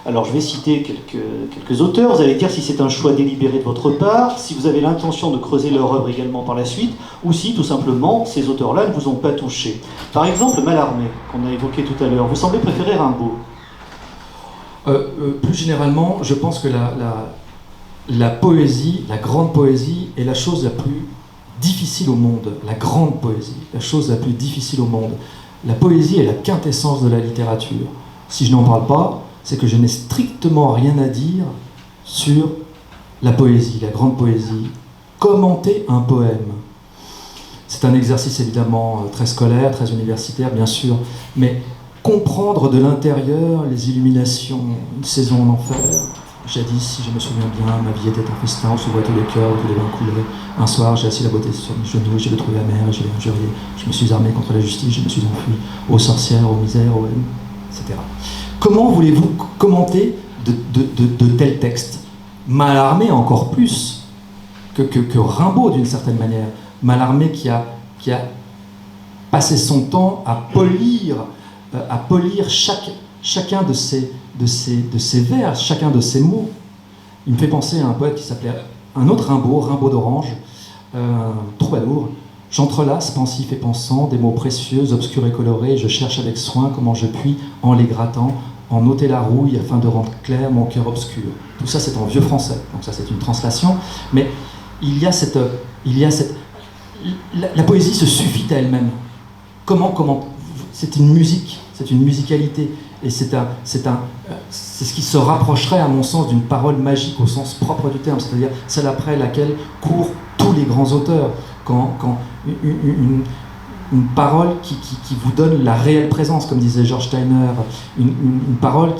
A: Alors je vais citer quelques auteurs, vous allez dire si c'est un choix délibéré de votre part, si vous avez l'intention de creuser leur œuvre également par la suite, ou si tout simplement ces auteurs-là ne vous ont pas touché. Par exemple Mallarmé, qu'on a évoqué tout à l'heure, vous semblez préférer Rimbaud.
B: Plus généralement, je pense que la poésie, la grande poésie, est la chose la plus difficile au monde. La grande poésie, la chose la plus difficile au monde. La poésie est la quintessence de la littérature. Si je n'en parle pas, c'est que je n'ai strictement rien à dire sur la poésie, la grande poésie. Commenter un poème. C'est un exercice évidemment très scolaire, très universitaire, bien sûr, mais comprendre de l'intérieur les illuminations, une saison en enfer. Jadis, si je me souviens bien, ma vie était un festin où s'ouvraient tous les cœurs, où tous les vins coulaient. Un soir, j'ai assis la beauté sur mes genoux, j'ai trouvé amère, et je l'ai injurié. Je me suis armé contre la justice, je me suis enfui aux sorcières, aux misères, aux haines, etc. Comment voulez-vous commenter de tels textes? Mallarmé encore plus que Rimbaud d'une certaine manière. Mallarmé qui a qui a passé son temps à polir chacun de ses vers, chacun de ses mots. Il me fait penser à un poète qui s'appelait un autre Rimbaud d'Orange, troubadour. J'entrelace, pensif et pensant, des mots précieux, obscurs et colorés, je cherche avec soin comment je puis, en les grattant, en ôter la rouille afin de rendre clair mon cœur obscur. Tout ça c'est en vieux français, donc ça c'est une translation, mais il y a cette la poésie se suffit à elle-même. Comment c'est une musique, c'est une musicalité, et c'est ce qui se rapprocherait à mon sens d'une parole magique au sens propre du terme, c'est-à-dire celle après laquelle courent tous les grands auteurs, quand une parole qui vous donne la réelle présence, comme disait George Steiner, une parole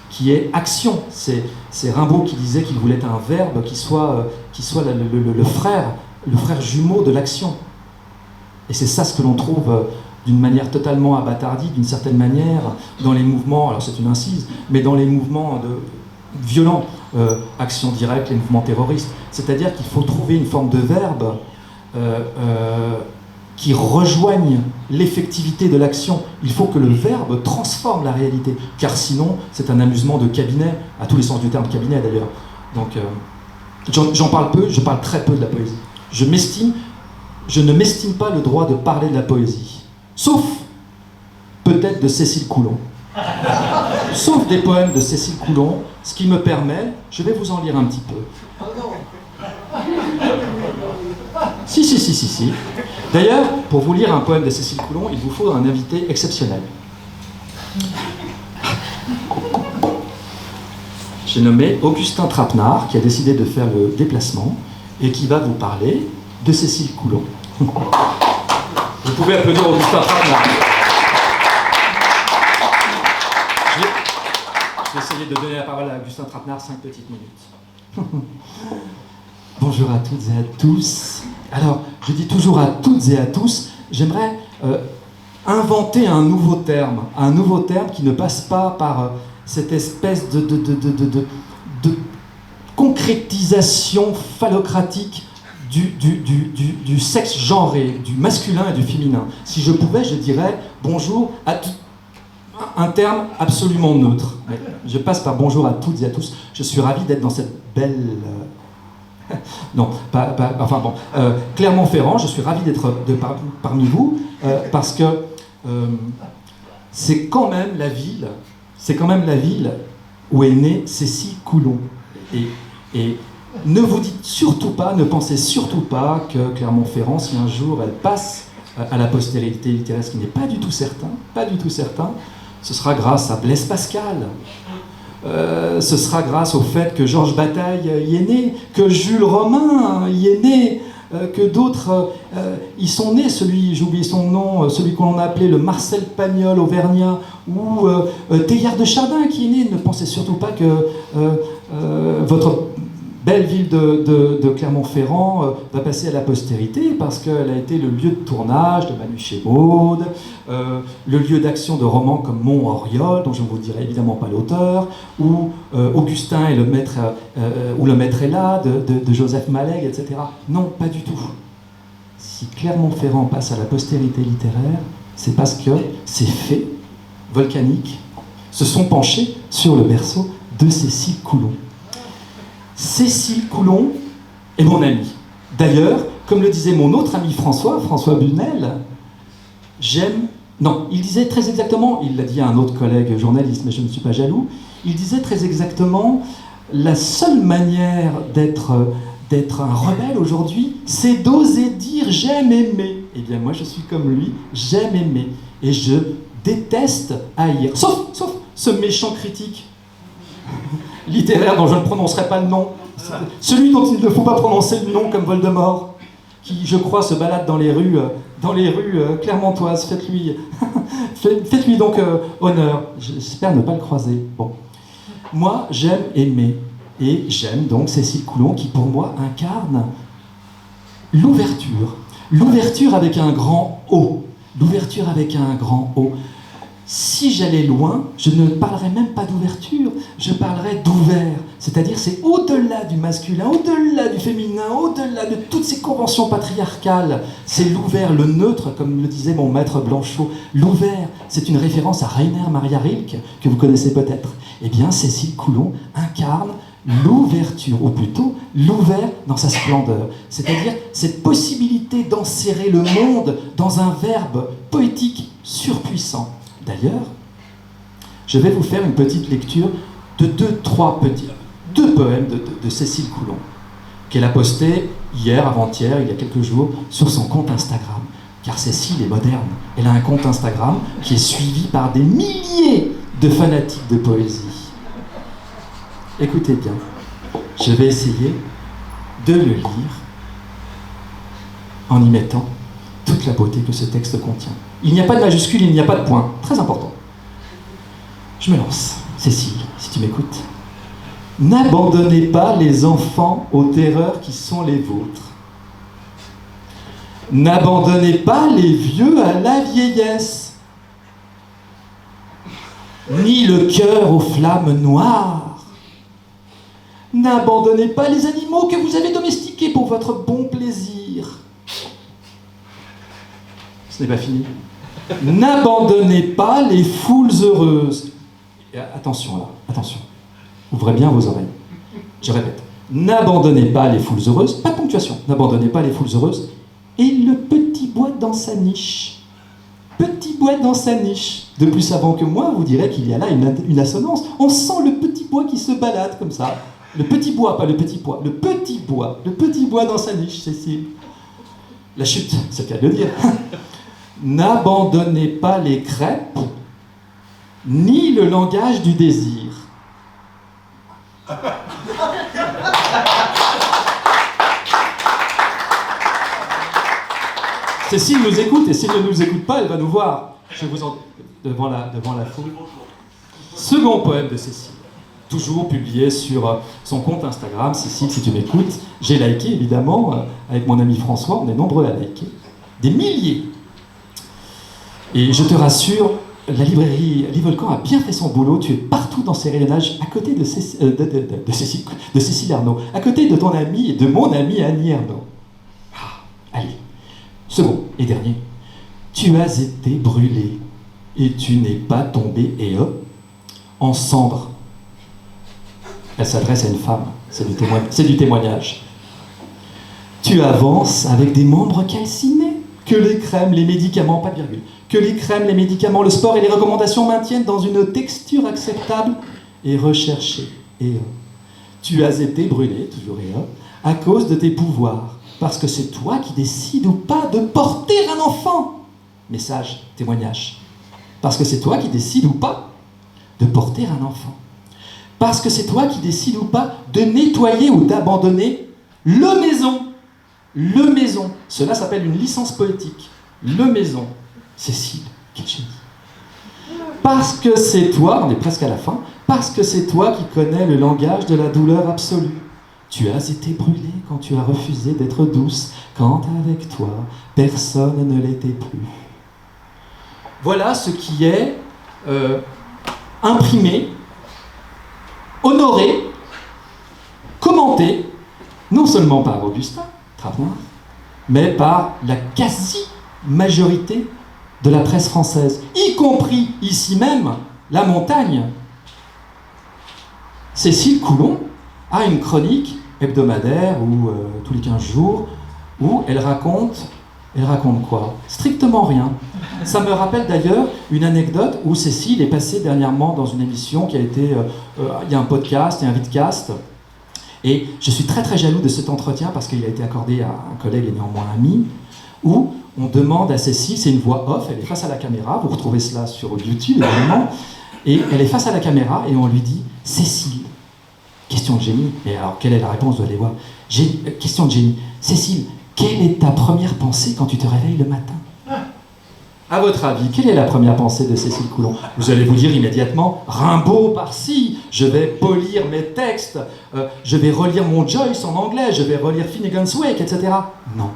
B: qui est action. C'est Rimbaud qui disait qu'il voulait un verbe qui soit le frère jumeau de l'action. Et c'est ça ce que l'on trouve d'une manière totalement abâtardie, d'une certaine manière, dans les mouvements, alors c'est une incise, mais dans les mouvements violents, action directe, les mouvements terroristes. C'est-à-dire qu'il faut trouver une forme de verbe qui rejoignent l'effectivité de l'action. Il faut que le verbe transforme la réalité, car sinon c'est un amusement de cabinet, à tous les sens du terme cabinet d'ailleurs. Donc j'en parle peu, je parle très peu de la poésie. Je ne m'estime pas le droit de parler de la poésie, sauf peut-être de Cécile Coulon. Sauf des poèmes de Cécile Coulon, ce qui me permet, je vais vous en lire un petit peu. Si. D'ailleurs, pour vous lire un poème de Cécile Coulon, il vous faut un invité exceptionnel. J'ai nommé Augustin Trapenard, qui a décidé de faire le déplacement et qui va vous parler de Cécile Coulon. Vous pouvez applaudir Augustin Trapenard. Je vais essayer de donner la parole à Augustin Trapenard 5 petites minutes. Bonjour à toutes et à tous. Alors, je dis toujours à toutes et à tous, j'aimerais inventer un nouveau terme qui ne passe pas par cette espèce de concrétisation phallocratique du sexe genré, du masculin et du féminin. Si je pouvais, je dirais bonjour à un terme absolument neutre. Mais je passe par bonjour à toutes et à tous. Je suis ravi d'être dans cette belle... Non, enfin bon, Clermont-Ferrand, je suis ravi d'être parmi vous, parce que c'est quand même la ville où est née Cécile Coulon. Et ne vous dites surtout pas, ne pensez surtout pas que Clermont-Ferrand, si un jour elle passe à la postérité littéraire, ce qui n'est pas du tout certain, ce sera grâce à Blaise Pascal. Ce sera grâce au fait que Georges Bataille y est né, que Jules Romain y est né, que d'autres y sont nés, j'ai oublié son nom, celui qu'on a appelé le Marcel Pagnol auvergnat, ou Théillard de Chardin qui est né. Ne pensez surtout pas que votre belle ville de Clermont-Ferrand va passer à la postérité, parce qu'elle a été le lieu de tournage de Manu Chemaud, le lieu d'action de romans comme Mont-Oriol, dont je ne vous dirai évidemment pas l'auteur, ou Augustin et le maître, ou le maître est là, de Joseph Malègue, etc. Non, pas du tout. Si Clermont-Ferrand passe à la postérité littéraire, c'est parce que ces faits volcaniques se sont penchés sur le berceau de Cécile Coulon. Cécile Coulon est mon amie. D'ailleurs, comme le disait mon autre ami François Bunel, il disait très exactement, il l'a dit à un autre collègue journaliste, mais je ne suis pas jaloux, il disait très exactement, la seule manière d'être un rebelle aujourd'hui, c'est d'oser dire « j'aime aimer ». Eh bien moi je suis comme lui, j'aime aimer. Et je déteste haïr. Sauf ce méchant critique littéraire dont je ne prononcerai pas le nom, celui dont il ne faut pas prononcer le nom comme Voldemort, qui, je crois, se balade dans les rues clermontoises. Faites-lui donc honneur. J'espère ne pas le croiser. Bon. Moi, j'aime aimer. Et j'aime donc Cécile Coulon, qui pour moi incarne l'ouverture. L'ouverture avec un grand O. L'ouverture avec un grand O. Si j'allais loin, je ne parlerais même pas d'ouverture, je parlerais d'ouvert. C'est-à-dire, c'est au-delà du masculin, au-delà du féminin, au-delà de toutes ces conventions patriarcales. C'est l'ouvert, le neutre, comme le disait mon maître Blanchot. L'ouvert, c'est une référence à Rainer Maria Rilke, que vous connaissez peut-être. Eh bien, Cécile Coulon incarne l'ouverture, ou plutôt l'ouvert dans sa splendeur. C'est-à-dire cette possibilité d'enserrer le monde dans un verbe poétique surpuissant. D'ailleurs, je vais vous faire une petite lecture de deux poèmes de Cécile Coulon, qu'elle a posté hier, avant-hier, il y a quelques jours, sur son compte Instagram. Car Cécile est moderne. Elle a un compte Instagram qui est suivi par des milliers de fanatiques de poésie. Écoutez bien, je vais essayer de le lire en y mettant toute la beauté que ce texte contient. Il n'y a pas de majuscule, il n'y a pas de point. Très important. Je me lance. Cécile, si tu m'écoutes. N'abandonnez pas les enfants aux terreurs qui sont les vôtres. N'abandonnez pas les vieux à la vieillesse, ni le cœur aux flammes noires. N'abandonnez pas les animaux que vous avez domestiqués pour votre bon plaisir. Ce n'est pas fini. N'abandonnez pas les foules heureuses. Et attention là, attention. Ouvrez bien vos oreilles. Je répète. N'abandonnez pas les foules heureuses. Pas de ponctuation. N'abandonnez pas les foules heureuses. Et le petit bois dans sa niche. Petit bois dans sa niche. De plus savant que moi, vous direz qu'il y a là une assonance. On sent le petit bois qui se balade comme ça. Le petit bois, pas le petit pois. Le petit bois dans sa niche, Cécile. La chute, c'est le cas de le dire. N'abandonnez pas les crêpes, ni le langage du désir. Cécile nous écoute, et s'il ne nous écoute pas, elle va nous voir. Je vous en... devant la foule. Second poème de Cécile, toujours publié sur son compte Instagram. Cécile, si tu m'écoutes, j'ai liké évidemment, avec mon ami François, on est nombreux à liker. Des milliers. Et je te rassure, la librairie Livolcan a bien fait son boulot. Tu es partout dans ces rayonnages, à côté de Cécile Arnaud, à côté de ton ami et de mon ami Annie Ernaux. Allez, second et dernier. Tu as été brûlé et tu n'es pas tombé en cendres. Elle s'adresse à une femme, c'est du témoignage. Tu avances avec des membres calcinés. Que les crèmes, les médicaments, pas de virgule, que les crèmes, les médicaments, le sport et les recommandations maintiennent dans une texture acceptable et recherchée. Tu as été brûlé, toujours à cause de tes pouvoirs, parce que c'est toi qui décides ou pas de porter un enfant. Message, témoignage. Parce que c'est toi qui décides ou pas de porter un enfant. Parce que c'est toi qui décides ou pas de nettoyer ou d'abandonner le maison. Le maison, cela s'appelle une licence poétique. Le maison, Cécile, quel génie. Parce que c'est toi, on est presque à la fin, parce que c'est toi qui connais le langage de la douleur absolue. Tu as été brûlée quand tu as refusé d'être douce, quand avec toi, personne ne l'était plus. Voilà ce qui est imprimé, honoré, commenté, non seulement par Augustin Trapenard, mais par la quasi-majorité de la presse française, y compris ici même, La Montagne. Cécile Coulon a une chronique hebdomadaire ou tous les 15 jours où elle raconte quoi? Strictement rien. Ça me rappelle d'ailleurs une anecdote où Cécile est passée dernièrement dans une émission qui a été... il y a un podcast et un vidcast. Et je suis très très jaloux de cet entretien parce qu'il a été accordé à un collègue et néanmoins ami, où on demande à Cécile, c'est une voix off, elle est face à la caméra, vous retrouvez cela sur YouTube évidemment, et elle est face à la caméra et on lui dit « Cécile, question de génie », et alors quelle est la réponse, vous allez voir, question de génie, Cécile, quelle est ta première pensée quand tu te réveilles le matin ? À votre avis, quelle est la première pensée de Cécile Coulon ? Vous allez vous dire immédiatement, Rimbaud par-ci, je vais polir mes textes, je vais relire mon Joyce en anglais, je vais relire Finnegan's Wake, etc. Non.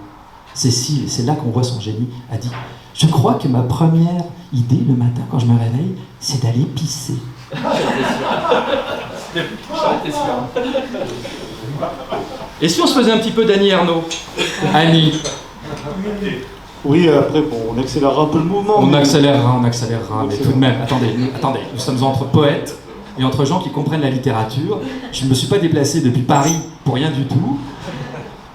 B: Cécile, c'est là qu'on voit son génie, a dit, Je crois que ma première idée le matin quand je me réveille, c'est d'aller pisser. Et si on se faisait un petit peu d'Annie Ernaux? Annie.
A: Oui, après, bon, on accélérera un peu le mouvement.
B: On accélérera, mais tout de même, attendez, nous sommes entre poètes et entre gens qui comprennent la littérature. Je ne me suis pas déplacé depuis Paris pour rien du tout.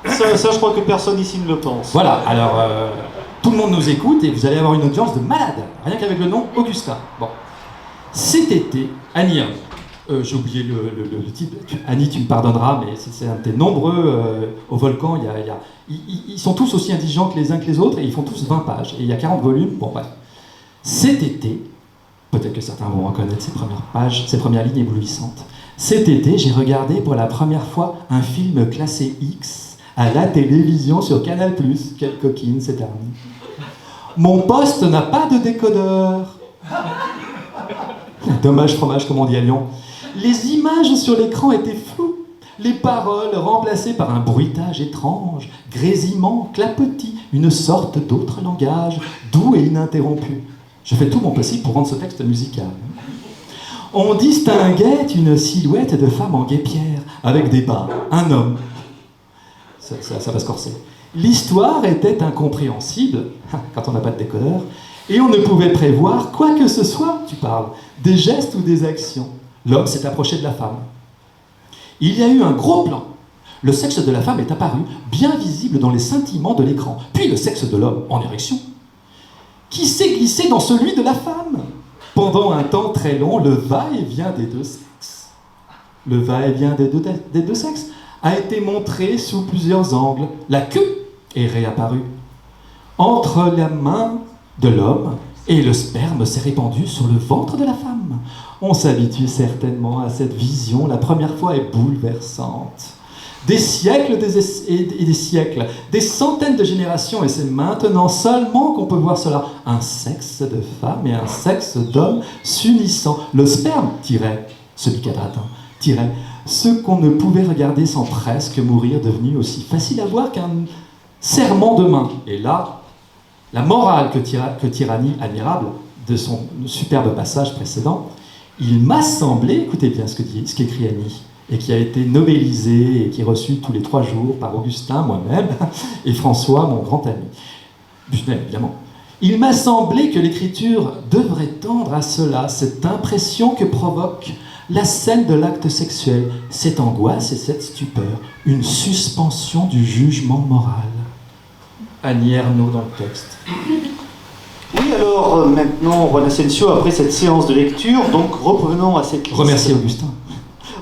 A: Ça, je crois que personne ici ne le pense.
B: Voilà, alors, tout le monde nous écoute et vous allez avoir une audience de malade, rien qu'avec le nom Augustin. Bon. Cet été, Annie Ernaux. J'ai oublié le titre. Annie, tu me pardonneras, mais c'est un de tes nombreux au volcan. Ils sont tous aussi indigents que les uns que les autres et ils font tous 20 pages. Et il y a 40 volumes. Bon, bref. Cet été, peut-être que certains vont reconnaître ces premières pages, ces premières lignes éblouissantes. Cet été, j'ai regardé pour la première fois un film classé X à la télévision sur Canal+. Quelle coquine, c'est Annie. Mon poste n'a pas de décodeur. Dommage fromage, comme on dit à Lyon. Les images sur l'écran étaient floues, les paroles remplacées par un bruitage étrange, grésillement, clapotis, une sorte d'autre langage, doux et ininterrompu. Je fais tout mon possible pour rendre ce texte musical. On distinguait une silhouette de femme en guêpière, avec des bas, un homme. Ça va se corser. L'histoire était incompréhensible, quand on n'a pas de décodeur, et on ne pouvait prévoir quoi que ce soit, tu parles, des gestes ou des actions. L'homme s'est approché de la femme. Il y a eu un gros plan. Le sexe de la femme est apparu, bien visible dans les scintillements de l'écran. Puis le sexe de l'homme, en érection, qui s'est glissé dans celui de la femme. Pendant un temps très long, le va-et-vient des deux sexes. Le va-et-vient des deux sexes a été montré sous plusieurs angles. La queue est réapparue. Entre la main de l'homme et le sperme s'est répandu sur le ventre de la femme. On s'habitue certainement à cette vision. La première fois est bouleversante. Des siècles et des siècles, des centaines de générations, et c'est maintenant seulement qu'on peut voir cela. Un sexe de femme et un sexe d'homme s'unissant. Le sperme tirait, celui quadratin, tirait ce qu'on ne pouvait regarder sans presque mourir, devenu aussi facile à voir qu'un serrement de main. Et là, la morale que Tyrannie, admirable, de son superbe passage précédent, il m'a semblé, écoutez bien ce qu'écrit Annie, et qui a été novélisé et qui est reçu tous les 3 jours par Augustin, moi-même, et François, mon grand ami. Busnel, évidemment. Il m'a semblé que l'écriture devrait tendre à cela, cette impression que provoque la scène de l'acte sexuel, cette angoisse et cette stupeur, une suspension du jugement moral. Annie Ernaux dans le texte.
A: Oui, alors maintenant, Juan Asensio, après cette séance de lecture, donc revenons à cette liste.
B: Remercie Augustin.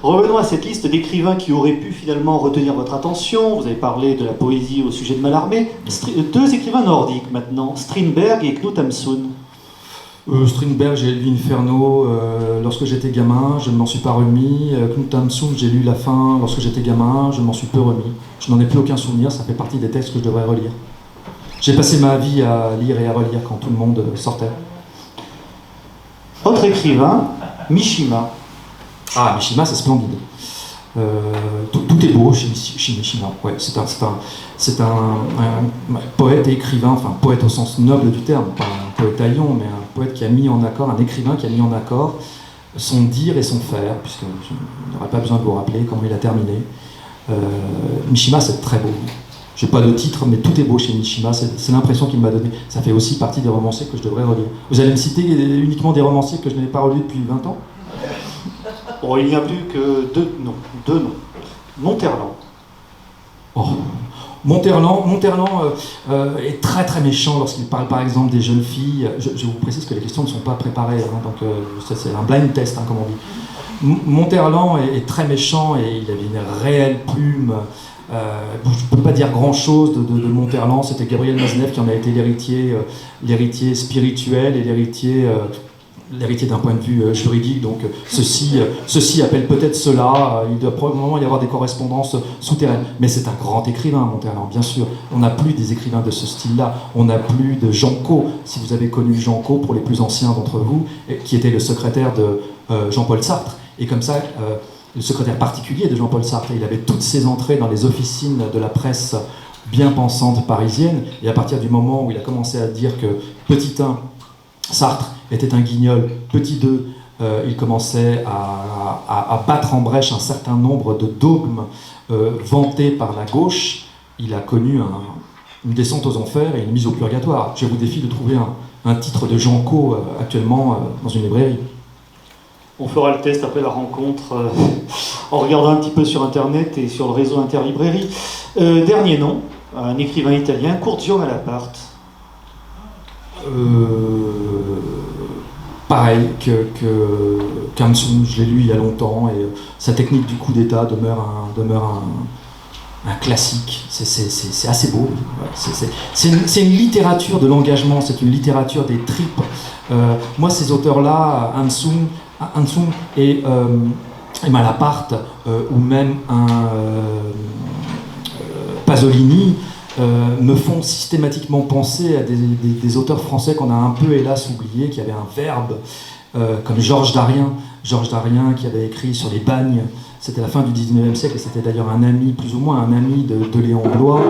A: Revenons à cette liste d'écrivains qui auraient pu finalement retenir votre attention. Vous avez parlé de la poésie au sujet de Mallarmé. 2 écrivains nordiques maintenant, Strindberg et Knut Hamsun.
B: Strindberg, j'ai lu Inferno lorsque j'étais gamin, je ne m'en suis pas remis. Knut Hamsun, j'ai lu la fin lorsque j'étais gamin, je m'en suis peu remis. Je n'en ai plus aucun souvenir, ça fait partie des textes que je devrais relire. J'ai passé ma vie à lire et à relire quand tout le monde sortait.
A: Autre écrivain, Mishima.
B: Ah, Mishima, c'est splendide. Tout est beau chez Mishima. Ouais, c'est un poète et écrivain, enfin poète au sens noble du terme, pas un poète à Lyon, mais un poète qui a mis en accord, un écrivain qui a mis en accord son dire et son faire, puisque je n'aurais pas besoin de vous rappeler comment il a terminé. Mishima, c'est très beau. J'ai pas de titre, mais tout est beau chez Mishima, c'est l'impression qu'il m'a donné. Ça fait aussi partie des romanciers que je devrais relire. Vous allez me citer uniquement des romanciers que je n'avais pas relus depuis 20 ans ?
A: Bon, il n'y a plus que deux noms. Monterland.
B: Oh. Monterland est très très méchant lorsqu'il parle par exemple des jeunes filles. Je vous précise que les questions ne sont pas préparées, hein, donc ça, c'est un blind test, hein, comme on dit. Monterland est très méchant et il avait une réelle plume. Je ne peux pas dire grand-chose de Monterland, c'était Gabriel Maznev qui en a été l'héritier spirituel et l'héritier d'un point de vue juridique, donc ceci appelle peut-être cela, il doit probablement y avoir des correspondances souterraines, mais c'est un grand écrivain, Monterland, bien sûr. On n'a plus des écrivains de ce style-là, on n'a plus de Jean Cau, si vous avez connu Jean Cau, pour les plus anciens d'entre vous, qui était le secrétaire de Jean-Paul Sartre, et comme ça, le secrétaire particulier de Jean-Paul Sartre, il avait toutes ses entrées dans les officines de la presse bien pensante parisienne. Et à partir du moment où il a commencé à dire que petit 1, Sartre était un guignol, petit 2, il commençait à battre en brèche un certain nombre de dogmes vantés par la gauche, il a connu une descente aux enfers et une mise au purgatoire. Je vous défie de trouver un titre de Jean Cau actuellement dans une librairie.
A: On fera le test après la rencontre en regardant un petit peu sur Internet et sur le réseau Interlibrairie. Dernier nom, un écrivain italien, Curzio Malaparte.
B: Pareil qu'Hansum, je l'ai lu il y a longtemps, et sa technique du coup d'État demeure un classique. C'est assez beau. C'est une littérature de l'engagement, c'est une littérature des tripes. Moi, ces auteurs-là, Hansum et Malaparte, ou même Pasolini, me font systématiquement penser à des auteurs français qu'on a un peu hélas oubliés, qui avaient un verbe, comme Georges Darien qui avait écrit sur les bagnes. C'était la fin du 19e siècle, et c'était d'ailleurs un ami, plus ou moins un ami de Léon Bloy,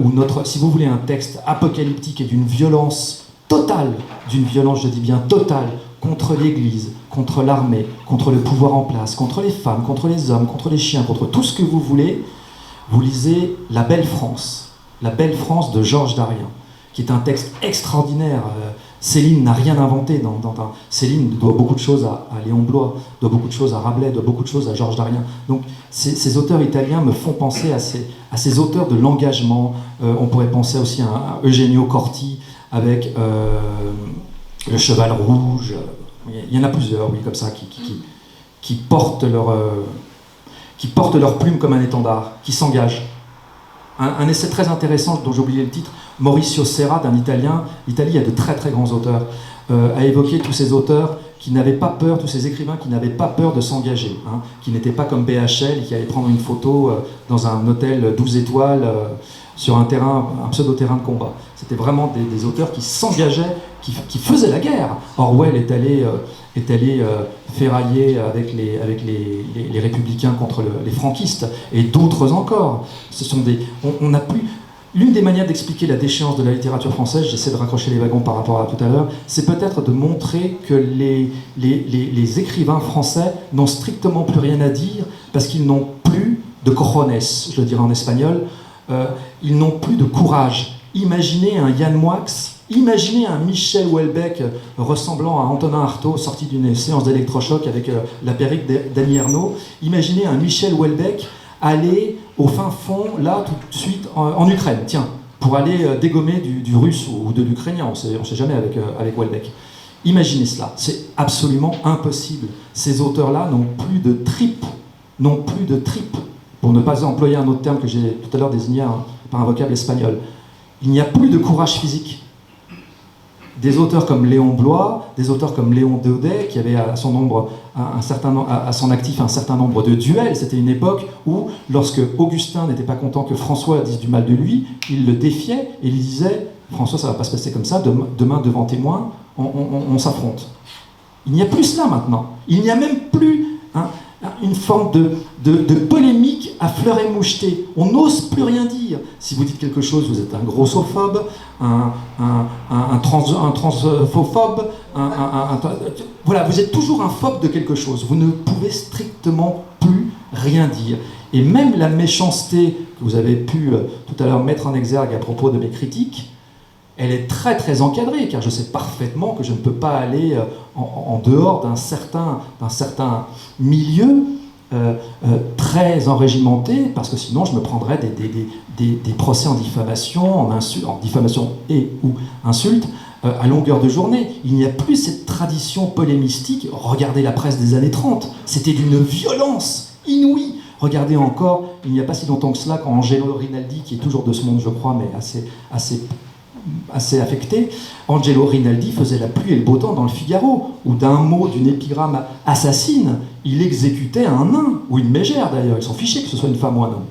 B: où si vous voulez, un texte apocalyptique et d'une violence totale, je dis bien totale, contre l'Église, contre l'armée, contre le pouvoir en place, contre les femmes, contre les hommes, contre les chiens, contre tout ce que vous voulez. Vous lisez La Belle France de Georges Darien, qui est un texte extraordinaire. Céline n'a rien inventé. Céline doit beaucoup de choses à Léon Bloy, doit beaucoup de choses à Rabelais, doit beaucoup de choses à Georges Darien. Donc ces auteurs italiens me font penser à ces auteurs de l'engagement. On pourrait penser aussi à Eugenio Corti avec Le Cheval Rouge. Il y en a plusieurs, oui, comme ça, qui portent leur plume comme un étendard, qui s'engagent. Un essai très intéressant dont j'ai oublié le titre, Mauricio Serra, d'un Italien. L'Italie a de très très grands auteurs. A évoqué tous ces auteurs qui n'avaient pas peur, tous ces écrivains qui n'avaient pas peur de s'engager, qui n'étaient pas comme BHL, qui allaient prendre une photo dans un hôtel 12 étoiles sur un pseudo-terrain de combat. C'était vraiment des auteurs qui s'engageaient, qui faisaient la guerre. Orwell est allé ferrailler avec les républicains contre les franquistes, et d'autres encore. On n'a plus... L'une des manières d'expliquer la déchéance de la littérature française, j'essaie de raccrocher les wagons par rapport à tout à l'heure, c'est peut-être de montrer que les écrivains français n'ont strictement plus rien à dire, parce qu'ils n'ont plus de cojones, je le dirais en espagnol, ils n'ont plus de courage. Imaginez un Yann Moix, imaginez un Michel Houellebecq ressemblant à Antonin Artaud, sorti d'une séance d'électrochoc avec la perruque d'Annie Ernaux. Imaginez un Michel Houellebecq aller au fin fond, là, tout de suite, en Ukraine, tiens, pour aller dégommer du russe ou de l'ukrainien, on sait jamais avec Houellebecq. Imaginez cela, c'est absolument impossible. Ces auteurs-là n'ont plus de tripes, pour ne pas employer un autre terme que j'ai tout à l'heure désigné par un vocable espagnol. Il n'y a plus de courage physique. Des auteurs comme Léon Bloy, des auteurs comme Léon Daudet, qui avait à son actif un certain nombre de duels. C'était une époque où, lorsque Augustin n'était pas content que François dise du mal de lui, il le défiait et il disait « François, ça ne va pas se passer comme ça, demain devant témoin, on s'affronte ». Il n'y a plus cela maintenant. Il n'y a même plus une forme de polémique à fleur et moucheté. On n'ose plus rien dire. Si vous dites quelque chose, vous êtes un grossophobe, un transphobe, voilà, vous êtes toujours un phobe de quelque chose. Vous ne pouvez strictement plus rien dire. Et même la méchanceté que vous avez pu tout à l'heure mettre en exergue à propos de mes critiques, elle est très très encadrée, car je sais parfaitement que je ne peux pas aller en dehors d'un certain milieu très enrégimenté, parce que sinon je me prendrais des procès en diffamation, en diffamation et ou insulte, à longueur de journée. Il n'y a plus cette tradition polémistique. Regardez la presse des années 30, c'était d'une violence inouïe. Regardez encore, il n'y a pas si longtemps que cela, quand Angelo Rinaldi, qui est toujours de ce monde je crois, mais assez affecté, Angelo Rinaldi faisait la pluie et le beau temps dans le Figaro, où d'un mot, d'une épigramme assassine, il exécutait un nain, ou une mégère d'ailleurs, ils s'en fichaient que ce soit une femme ou un homme.